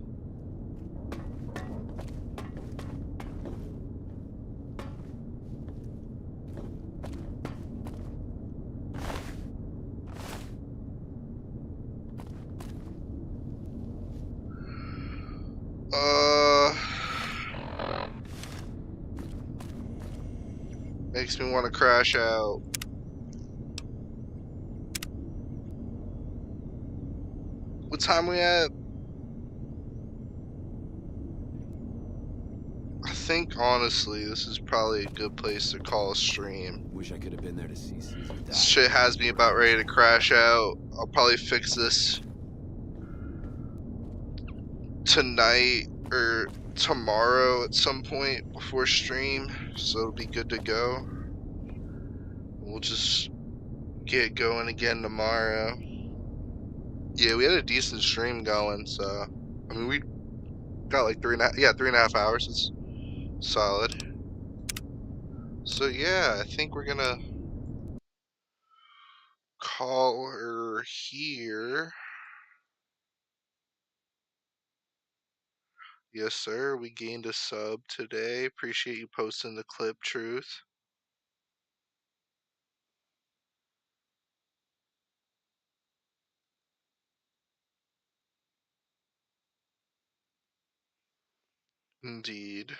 Makes me want to crash out. What time we at? I think honestly this is probably a good place to call a stream. Wish I could have been there to see Caesar die. This shit has me about ready to crash out. I'll probably fix this tonight or tomorrow at some point before stream, so it'll be good to go. We'll just get going again tomorrow. Yeah, we had a decent stream going, so I mean we got like 3.5 hours. It's solid. So yeah, I think we're gonna call her here. Yes, sir. We gained a sub today. Appreciate you posting the clip, Truth. Indeed.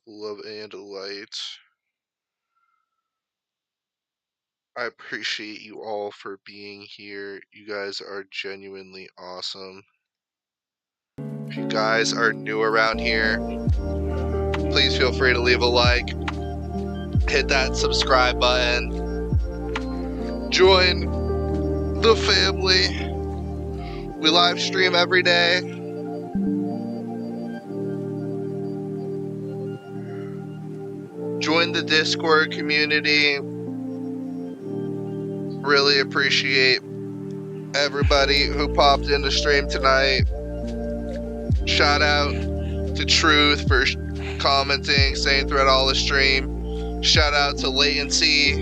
Love and light. I appreciate you all for being here. You guys are genuinely awesome. If you guys are new around here, please feel free to leave a like. Hit that subscribe button. Join the family. We live stream every day. Join the Discord community. Really appreciate everybody who popped in the stream tonight. Shout out to Truth for commenting, staying throughout all the stream. Shout out to Latency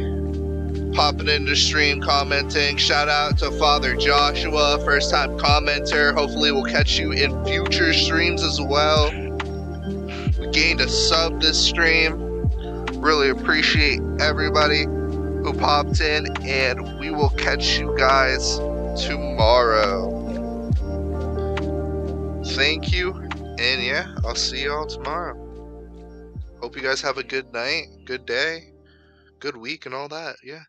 popping in the stream, commenting. Shout out to Father Joshua, first time commenter. Hopefully we'll catch you in future streams as well. We gained a sub this stream. Really appreciate everybody who popped in, and we will catch you guys tomorrow. Thank you, and yeah, I'll see y'all tomorrow. Hope you guys have a good night, good day, good week, and all that. Yeah.